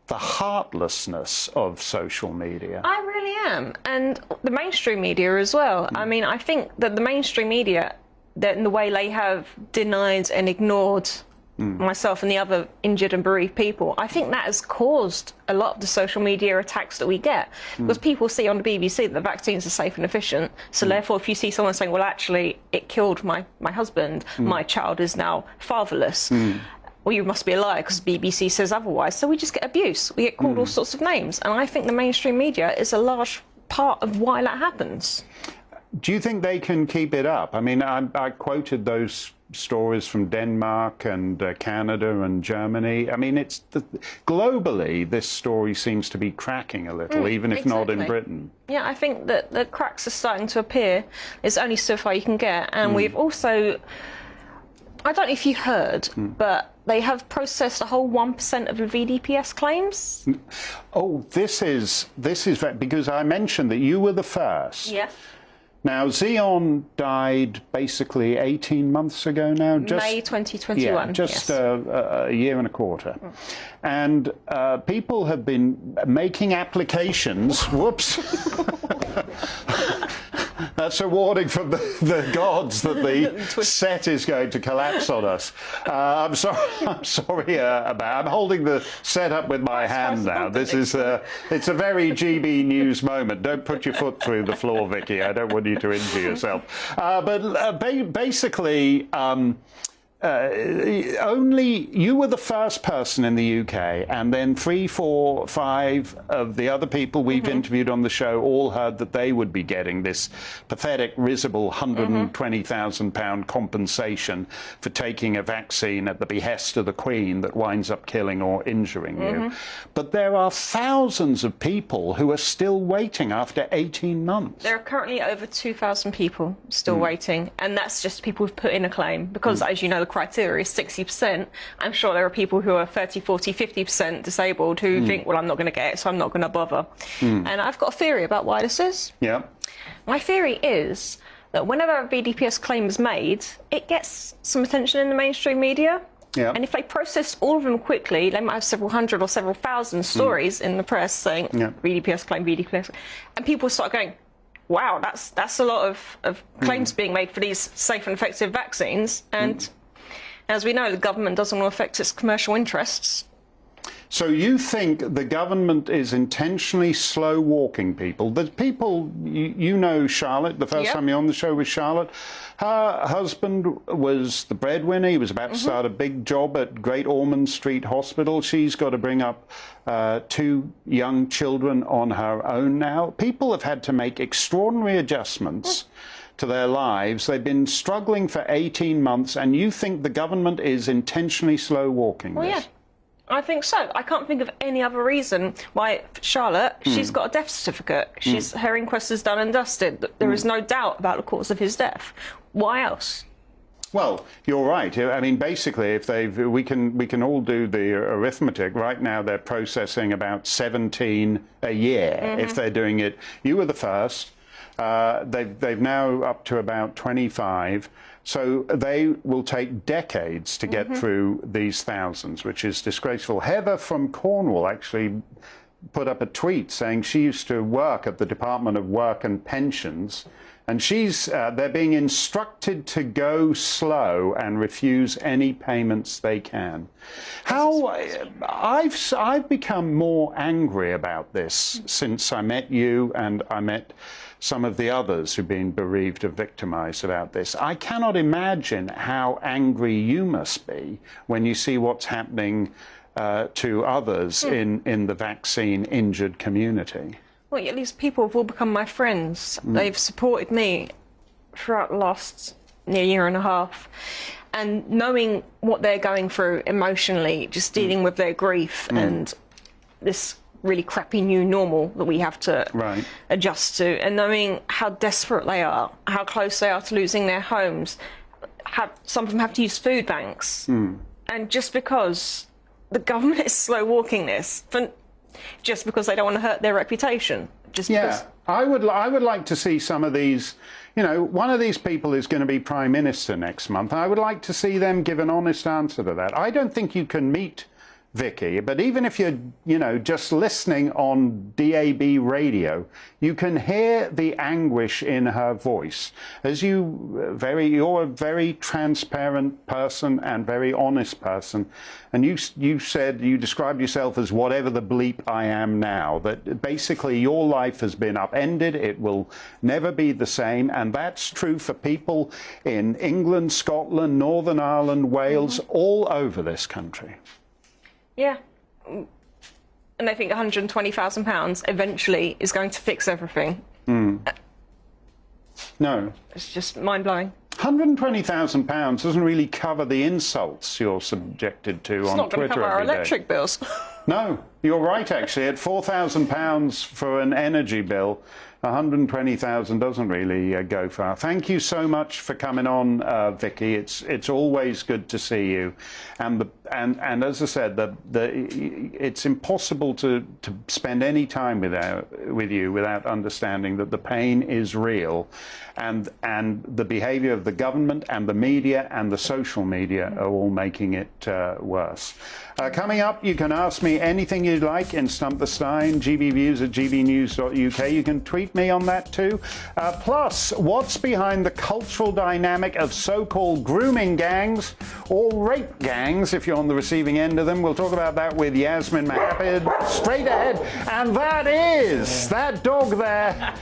the heartlessness of social media?
I really am, and the mainstream media as well. I mean, I think that the mainstream media, that in the way they have denied and ignored myself and the other injured and bereaved people, I think that has caused a lot of the social media attacks that we get. Because people see on the BBC that the vaccines are safe and efficient, so therefore if you see someone saying, well, actually, it killed my husband, my child is now fatherless, well, you must be a liar because BBC says otherwise. So we just get abuse. We get called all sorts of names. And I think the mainstream media is a large part of why that happens.
Do you think they can keep it up? I mean, I quoted those stories from Denmark and Canada and Germany. I mean, globally, this story seems to be cracking a little, even if not in Britain.
Yeah, I think that the cracks are starting to appear. It's only so far you can get. And we've also, I don't know if you heard, but they have processed a whole 1% of the VDPS claims.
Oh, this is because I mentioned that you were the first.
Yes.
Now, Xeon died basically 18 months ago now.
May 2021.
Yeah, just a year and a quarter. And people have been making applications. Whoops. That's a warning from the gods that the set is going to collapse on us. I'm sorry I'm holding the set up with my hand now. This is it's a very GB News moment. Don't put your foot through the floor, Vicky. I don't want you to injure yourself. Basically, only you were the first person in the UK, and then 3, 4, 5 of the other people we've interviewed on the show all heard that they would be getting this pathetic, risible £120,000 compensation for taking a vaccine at the behest of the Queen that winds up killing or injuring you. But there are thousands of people who are still waiting after 18 months.
There are currently over 2,000 people still waiting, and that's just people who've put in a claim, because as you know, the criteria is 60%. I'm sure there are people who are 30, 40, 50% disabled who think, well, I'm not going to get it, so I'm not going to bother. And I've got a theory about why this is.
Yeah.
My theory is that whenever a VDPS claim is made, it gets some attention in the mainstream media.
Yeah.
And if they process all of them quickly, they might have several hundred or several thousand stories in the press saying VDPS claim, VDPS, and people start going, wow, that's a lot of claims being made for these safe and effective vaccines. And as we know, the government doesn't want to affect its commercial interests.
So you think the government is intentionally slow-walking people? The people, you know Charlotte, the first time you're on the show with Charlotte, her husband was the breadwinner. He was about to start a big job at Great Ormond Street Hospital. She's got to bring up 2 young children on her own now. People have had to make extraordinary adjustments to their lives. They've been struggling for 18 months, and you think the government is intentionally slow-walking this?
Yeah. I think so. I can't think of any other reason why Charlotte, she's got a death certificate. Her inquest is done and dusted. There is no doubt about the cause of his death. Why else?
Well, you're right. I mean, basically, if we can all do the arithmetic. Right now, they're processing about 17 a year if they're doing it. You were the first. They've now up to about 25. So they will take decades to get through these thousands, which is disgraceful. Heather from Cornwall actually put up a tweet saying she used to work at the Department of Work and Pensions, and they're being instructed to go slow and refuse any payments they can. I've become more angry about this since I met you, and I met some of the others who've been bereaved or victimized about this. I cannot imagine how angry you must be when you see what's happening to others in the vaccine-injured community.
Well, at least people have all become my friends. They've supported me throughout the last near a year and a half. And knowing what they're going through emotionally, just dealing with their grief and this really crappy new normal that we have to adjust to, and knowing how desperate they are, how close they are to losing their homes. Some of them have to use food banks. And just because the government is slow walking this, just because they don't want to hurt their reputation. Because
I would like to see some of these. You know, one of these people is going to be Prime Minister next month. I would like to see them give an honest answer to that. I don't think you can meet Vicky, but even if you're, you know, just listening on DAB radio, you can hear the anguish in her voice. As you're a very transparent person and very honest person, and you described yourself as whatever the bleep I am now, that basically your life has been upended, it will never be the same, and that's true for people in England, Scotland, Northern Ireland, Wales, all over this country.
Yeah, and I think £120,000 eventually is going to fix everything.
No.
It's just mind-blowing.
£120,000 doesn't really cover the insults you're subjected to on Twitter every day. It's not going to cover our
electric bills.
No, you're right, actually. At £4,000 for an energy bill, 120,000 doesn't really go far. Thank you so much for coming on, Vicky. It's always good to see you. And as I said, it's impossible to spend any time with you without understanding that the pain is real, and the behaviour of the government and the media and the social media are all making it worse. Coming up, you can ask me anything you'd like in Stump the Steyn, gbviews@gbnews.uk. You can tweet me on that too. Plus, what's behind the cultural dynamic of so-called grooming gangs or rape gangs, if you're on the receiving end of them? We'll talk about that with Yasmin Mohammed straight ahead. And that dog there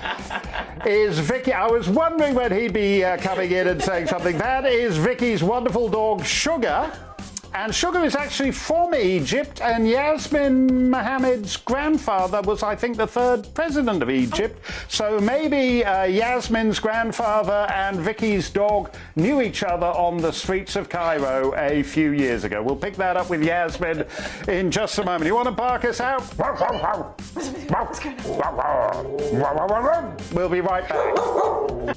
is Vicky. I was wondering when he'd be coming in and saying something. That is Vicky's wonderful dog, Sugar. And Sugar is actually from Egypt, and Yasmin Mohammed's grandfather was, I think, the 3rd president of Egypt. So maybe Yasmin's grandfather and Vicky's dog knew each other on the streets of Cairo a few years ago. We'll pick that up with Yasmin in just a moment. You want to bark us out? We'll be right back.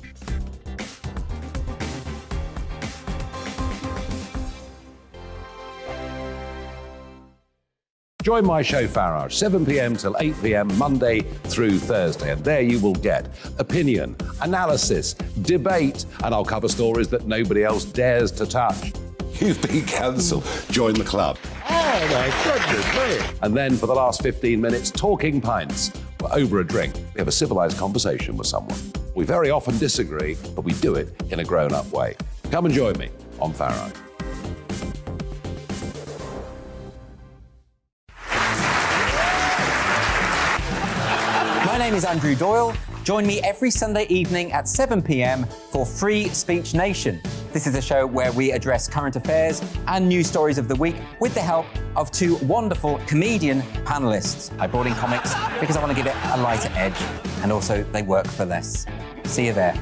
Join my show Farage, 7 p.m. till 8 p.m. Monday through Thursday. And there you will get opinion, analysis, debate, and I'll cover stories that nobody else dares to touch.
You've been cancelled. Join the club.
Oh, my goodness me. And then for the last 15 minutes, talking pints. We're over a drink. We have a civilised conversation with someone. We very often disagree, but we do it in a grown-up way. Come and join me on Farage.
My name is Andrew Doyle. Join me every Sunday evening at 7 p.m. for Free Speech Nation. This is a show where we address current affairs and news stories of the week with the help of 2 wonderful comedian panellists. I brought in comics because I want to give it a lighter edge, and also they work for less. See you there.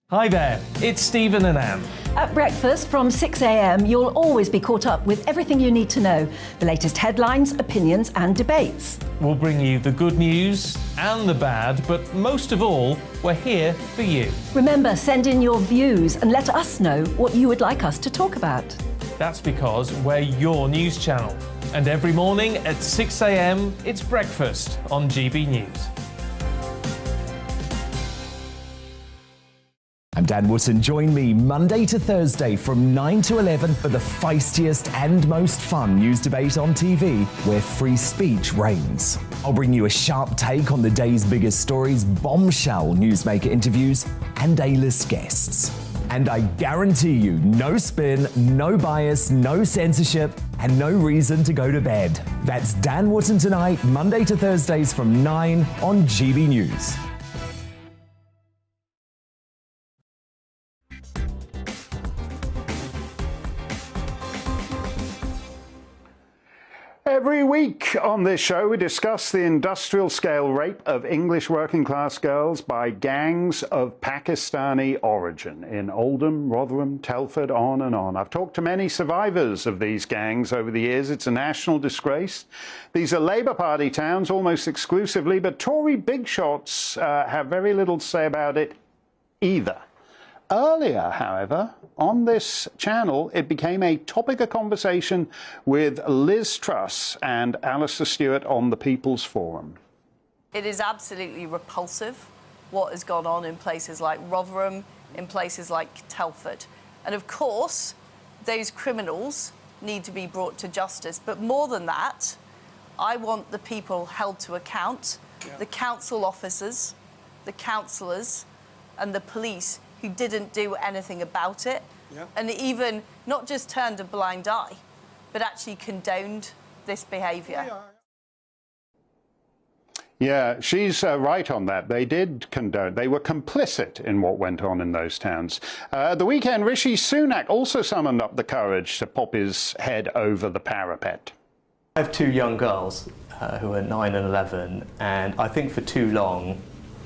Hi there, it's Stephen and Anne.
At breakfast from 6 a.m, you'll always be caught up with everything you need to know, the latest headlines, opinions and debates.
We'll bring you the good news and the bad, but most of all, we're here for you.
Remember, send in your views and let us know what you would like us to talk about.
That's because we're your news channel. And every morning at 6 a.m, it's breakfast on GB News.
I'm Dan Wootton. Join me Monday to Thursday from 9 to 11 for the feistiest and most fun news debate on TV, where free speech reigns. I'll bring you a sharp take on the day's biggest stories, bombshell newsmaker interviews, and A-list guests. And I guarantee you, no spin, no bias, no censorship, and no reason to go to bed. That's Dan Wootton Tonight, Monday to Thursdays from 9 on GB News.
Every week on this show, we discuss the industrial-scale rape of English working-class girls by gangs of Pakistani origin in Oldham, Rotherham, Telford, on and on. I've talked to many survivors of these gangs over the years. It's a national disgrace. These are Labour Party towns almost exclusively, but Tory big shots have very little to say about it either. Earlier, however, on this channel, it became a topic of conversation with Liz Truss and Alistair Stewart on the People's Forum.
It is absolutely repulsive what has gone on in places like Rotherham, in places like Telford. And of course, those criminals need to be brought to justice. But more than that, I want the people held to account, the council officers, the councillors and the police who didn't do anything about it, and even not just turned a blind eye, but actually condoned this behaviour.
Yeah, she's right on that. They did condone, they were complicit in what went on in those towns. At the weekend, Rishi Sunak also summoned up the courage to pop his head over the parapet.
I have two young girls who are 9 and 11, and I think for too long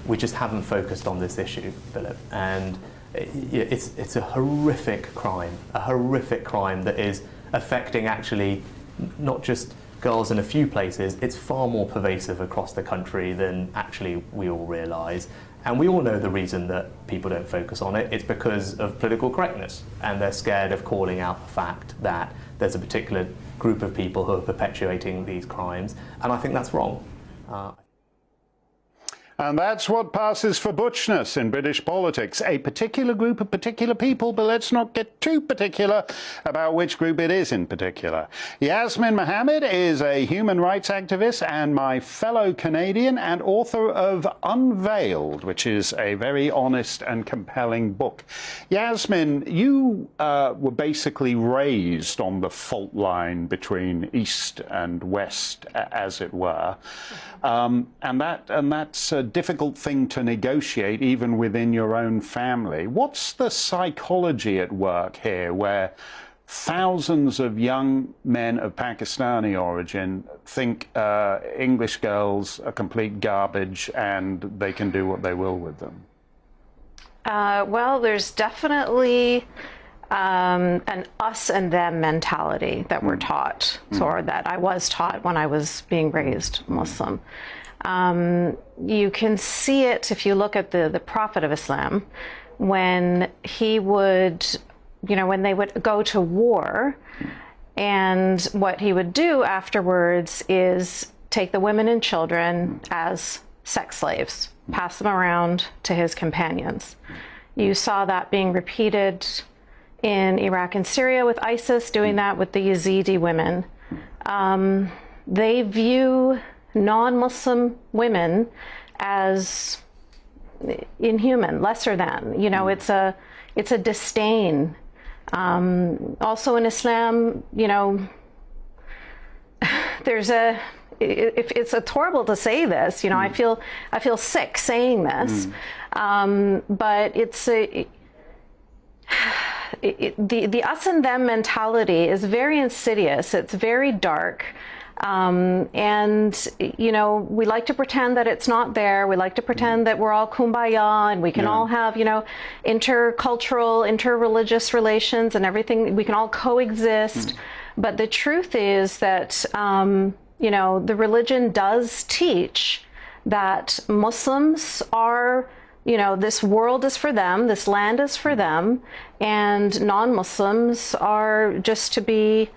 we just haven't focused on this issue, Philip. And it's a horrific crime that is affecting actually not just girls in a few places. It's far more pervasive across the country than actually we all realise. And we all know the reason that people don't focus on it. It's because of political correctness, and they're scared of calling out the fact that there's a particular group of people who are perpetuating these crimes, and I think that's wrong.
And that's what passes for butchness in British politics. A particular group of particular people, but let's not get too particular about which group it is in particular. Yasmin Mohammed is a human rights activist and my fellow Canadian and author of Unveiled, which is a very honest and compelling book. Yasmin, you were basically raised on the fault line between East and West, as it were. And that's a difficult thing to negotiate even within your own family. What's the psychology at work here where thousands of young men of Pakistani origin think English girls are complete garbage and they can do what they will with them?
Well, there's definitely an us and them mentality that we're taught, or that I was taught when I was being raised Muslim. You can see it if you look at the Prophet of Islam, when he would, when they would go to war, and what he would do afterwards is take the women and children as sex slaves, pass them around to his companions. You saw that being repeated in Iraq and Syria with ISIS, doing that with the Yazidi women. They view non-Muslim women as inhuman, lesser than. It's a disdain. Also in Islam, there's it's horrible to say this. I feel sick saying this, but it's the us and them mentality is very insidious. It's very dark. And we like to pretend that it's not there. We like to pretend that we're all kumbaya and we can all have, intercultural, interreligious relations and everything. We can all coexist. But the truth is that, the religion does teach that Muslims are, this world is for them, this land is for them, and non-Muslims are just to be,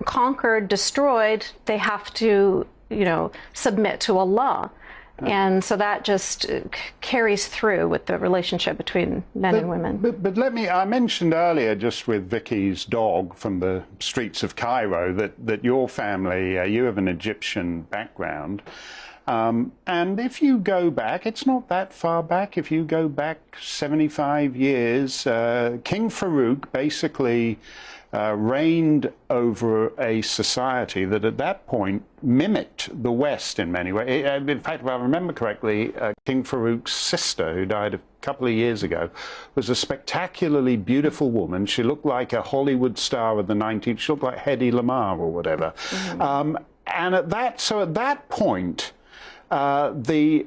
conquered, destroyed. They have to, submit to Allah. And so that just carries through with the relationship between men and women.
But I mentioned earlier, just with Vicky's dog from the streets of Cairo, that your family, you have an Egyptian background. And if you go back, it's not that far back, if you go back 75 years, King Farouk basically reigned over a society that at that point mimicked the West in many ways. In fact, if I remember correctly, King Farouk's sister, who died a couple of years ago, was a spectacularly beautiful woman. She looked like a Hollywood star of the 19th. She looked like Hedy Lamarr or whatever. And at that point, the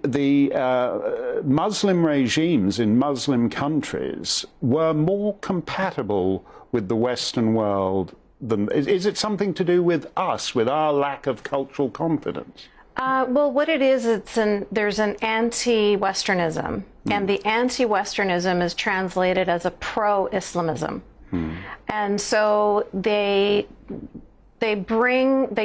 Muslim regimes in Muslim countries were more compatible with the Western world than... Is it something to do with us, with our lack of cultural confidence?
Well, what it is, there's an anti-Westernism, and the anti-Westernism is translated as a pro-Islamism. And so they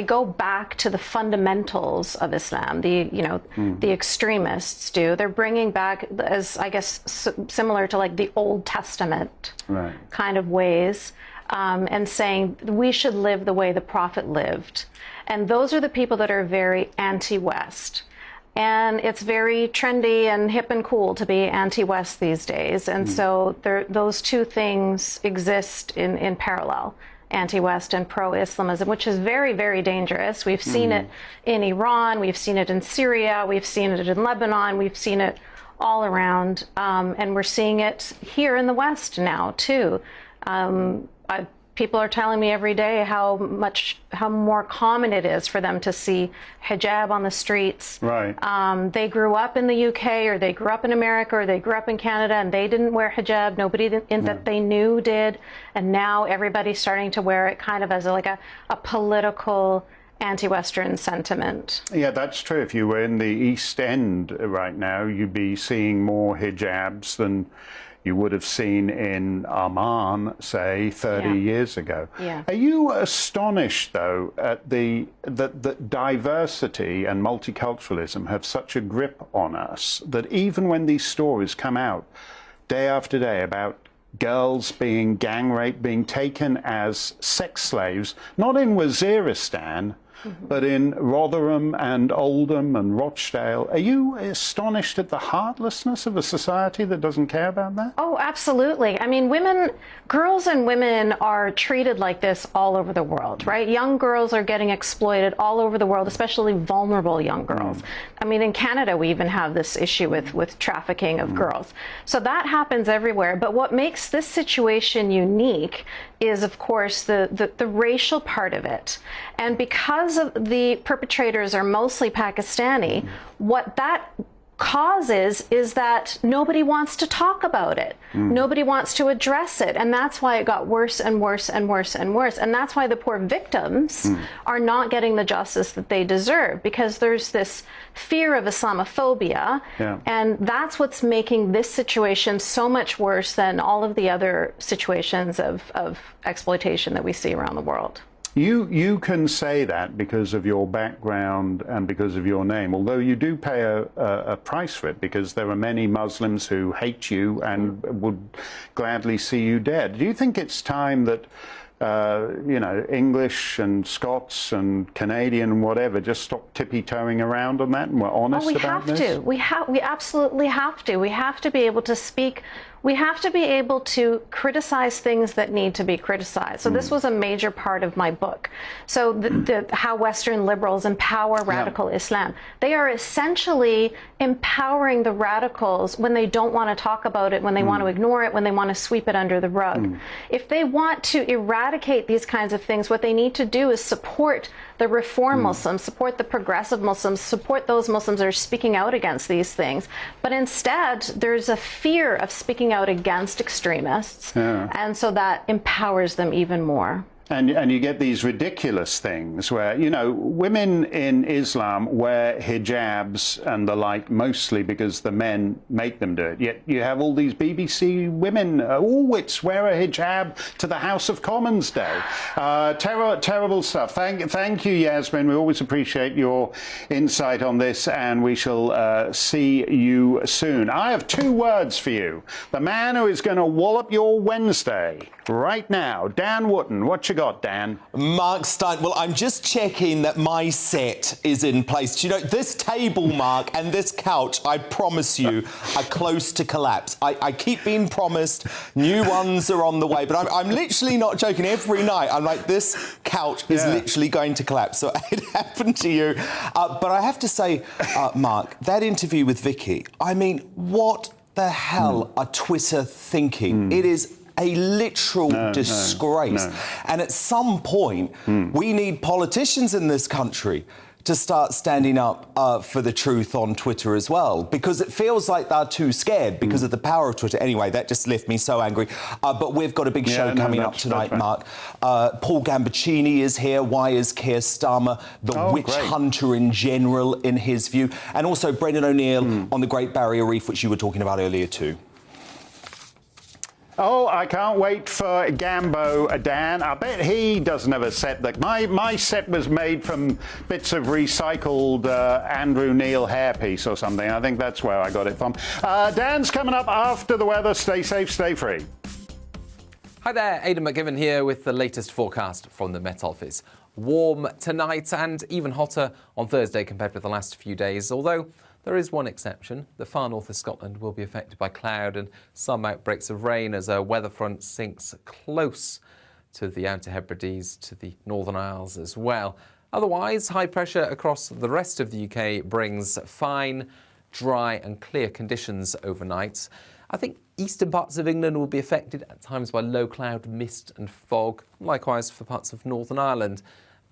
go back to the fundamentals of Islam. The extremists do. They're bringing back, as I guess, similar to like the Old Testament kind of ways, and saying we should live the way the Prophet lived. And those are the people that are very anti-West. And it's very trendy and hip and cool to be anti-West these days. And so those two things exist in parallel. Anti-West and pro-Islamism, which is very, very dangerous. We've seen it in Iran, we've seen it in Syria, we've seen it in Lebanon, we've seen it all around, and we're seeing it here in the West now too. People are telling me every day how more common it is for them to see hijab on the streets. They grew up in the UK, or they grew up in America, or they grew up in Canada, and they didn't wear hijab. Nobody that they knew did, and now everybody's starting to wear it kind of as a political anti-Western sentiment.
Yeah, that's true. If you were in the East End right now, you'd be seeing more hijabs than you would have seen in Amman, say, 30 years ago. Are you astonished, though, at that diversity and multiculturalism have such a grip on us that even when these stories come out day after day about girls being gang raped, being taken as sex slaves, not in Waziristan, but in Rotherham and Oldham and Rochdale, are you astonished at the heartlessness of a society that doesn't care about that?
Oh, absolutely. I mean, girls and women are treated like this all over the world, right? Young girls are getting exploited all over the world, especially vulnerable young girls. I mean, in Canada, we even have this issue with trafficking of girls. So that happens everywhere. But what makes this situation unique is, of course, the racial part of it. And because of the perpetrators are mostly Pakistani, what that causes is that nobody wants to talk about it. Nobody wants to address it. And that's why it got worse and worse and worse and worse. And that's why the poor victims are not getting the justice that they deserve, because there's this fear of Islamophobia. And that's what's making this situation so much worse than all of the other situations of exploitation that we see around the world.
You can say that because of your background and because of your name, although you do pay a price for it, because there are many Muslims who hate you and would gladly see you dead. Do you think it's time that English and Scots and Canadian and whatever just stop tippy-toeing around on that and we're honest about this?
We absolutely have to. We have to be able to speak. We have to be able to criticize things that need to be criticized. So this was a major part of my book. So how Western liberals empower radical Islam. They are essentially empowering the radicals when they don't want to talk about it, when they want to ignore it, when they want to sweep it under the rug. If they want to eradicate these kinds of things, what they need to do is support the reform Muslims, support the progressive Muslims, support those Muslims that are speaking out against these things. But instead, there's a fear of speaking out against extremists, and so that empowers them even more.
And you get these ridiculous things where, women in Islam wear hijabs and the like mostly because the men make them do it. Yet you have all these BBC women, it's wear a hijab to the House of Commons Day. Terrible stuff. Thank you, Yasmin. We always appreciate your insight on this, and we shall see you soon. I have 2 words for you. The man who is going to wallop your Wednesday right now, Dan Wootton. What you got? got, Dan?
Mark Steyn. Well, I'm just checking that my set is in place. Do you know, this table, Mark, and this couch, I promise you, are close to collapse. I keep being promised new ones are on the way, but I'm literally not joking. Every night, I'm like, this couch is literally going to collapse. So it happened to you. But I have to say, Mark, that interview with Vicky, I mean, what the hell are Twitter thinking? It is a literal disgrace. And at some point, we need politicians in this country to start standing up for the truth on Twitter as well, because it feels like they're too scared because of the power of Twitter. Anyway, that just left me so angry. But we've got a big show coming up tonight, Mark. Paul Gambaccini is here. Why is Keir Starmer the witch hunter in general, in his view? And also Brendan O'Neill on the Great Barrier Reef, which you were talking about earlier too.
Oh, I can't wait for Gambo, Dan. I bet he doesn't have a set that... My set was made from bits of recycled Andrew Neil hairpiece or something. I think that's where I got it from. Dan's coming up after the weather. Stay safe, stay free.
Hi there, Aidan McGivern here with the latest forecast from the Met Office. Warm tonight and even hotter on Thursday compared with the last few days, although there is one exception. The far north of Scotland will be affected by cloud and some outbreaks of rain as a weather front sinks close to the Outer Hebrides, to the Northern Isles as well. Otherwise, high pressure across the rest of the UK brings fine, dry and clear conditions overnight. I think eastern parts of England will be affected at times by low cloud, mist and fog, likewise for parts of Northern Ireland.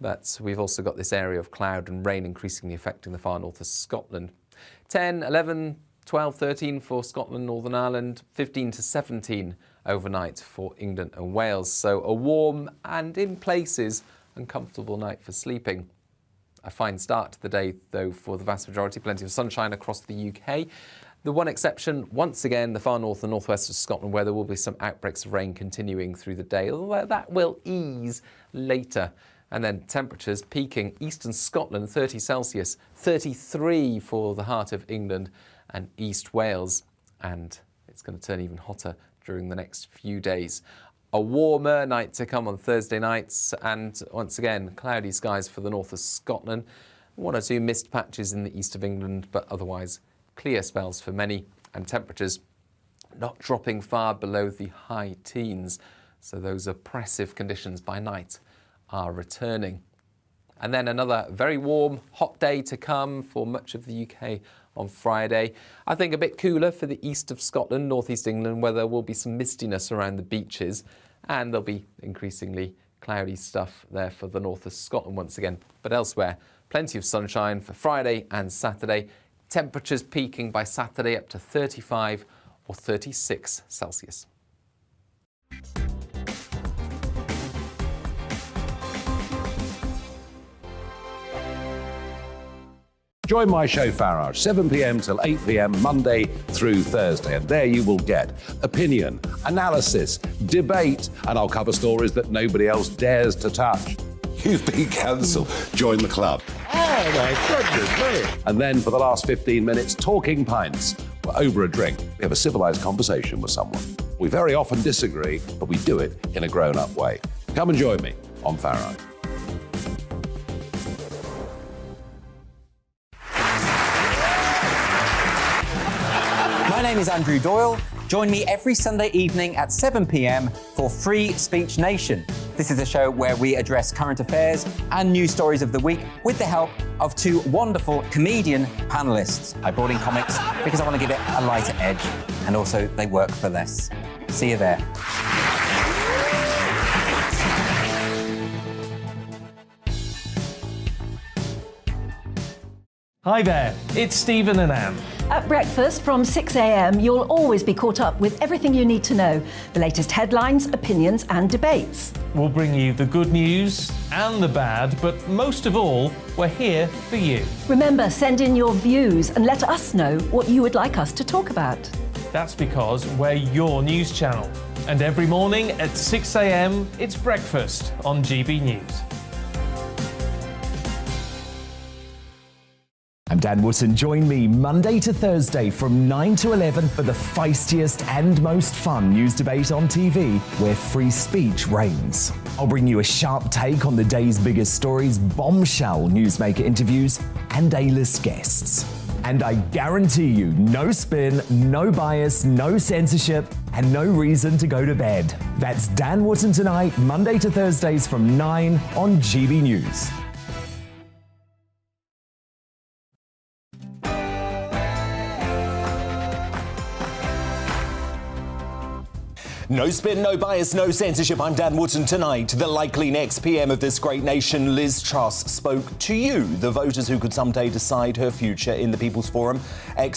But we've also got this area of cloud and rain increasingly affecting the far north of Scotland. 10, 11, 12, 13 for Scotland, Northern Ireland, 15 to 17 overnight for England and Wales. So a warm and, in places, uncomfortable night for sleeping. A fine start to the day, though, for the vast majority. Plenty of sunshine across the UK. The one exception, once again, the far north and northwest of Scotland, where there will be some outbreaks of rain continuing through the day, although that will ease later. And then temperatures peaking eastern Scotland, 30 Celsius, 33 for the heart of England and East Wales. And it's going to turn even hotter during the next few days. A warmer night to come on Thursday nights, and once again, cloudy skies for the north of Scotland. One or two mist patches in the east of England, but otherwise clear spells for many, and temperatures not dropping far below the high teens. So those oppressive conditions by night are returning. And then another very warm, hot day to come for much of the UK on Friday. I think a bit cooler for the east of Scotland, northeast England, where there will be some mistiness around the beaches, and there'll be increasingly cloudy stuff there for the north of Scotland once again. But elsewhere, plenty of sunshine for Friday and Saturday. Temperatures peaking by Saturday up to 35 or 36 Celsius.
Join my show Farage, 7 p.m. till 8 p.m. Monday through Thursday. And there you will get opinion, analysis, debate, and I'll cover stories that nobody else dares to touch.
You've been cancelled. Join the club.
Oh, my goodness me. And then for the last 15 minutes, talking pints. We're over a drink. We have a civilised conversation with someone. We very often disagree, but we do it in a grown-up way. Come and join me on Farage.
My name is Andrew Doyle. Join me every Sunday evening at 7 p.m. for Free Speech Nation. This is a show where we address current affairs and news stories of the week with the help of two wonderful comedian panellists. I brought in comics because I want to give it a lighter edge, and also they work for less. See you there.
Hi there, it's Stephen and Anne.
At breakfast from 6 a.m, you'll always be caught up with everything you need to know, the latest headlines, opinions and debates.
We'll bring you the good news and the bad, but most of all, we're here for you.
Remember, send in your views and let us know what you would like us to talk about.
That's because we're your news channel. And every morning at 6 a.m, it's breakfast on GB News.
I'm Dan Wootton. Join me Monday to Thursday from 9 to 11 for the feistiest and most fun news debate on TV, where free speech reigns. I'll bring you a sharp take on the day's biggest stories, bombshell newsmaker interviews, and A-list guests. And I guarantee you, no spin, no bias, no censorship, and no reason to go to bed. That's Dan Wootton Tonight, Monday to Thursdays from 9 on GB News.
No spin, no bias, no censorship. I'm Dan Wootton Tonight. The likely next PM of this great nation, Liz Truss, spoke to you, the voters who could someday decide her future in the People's Forum.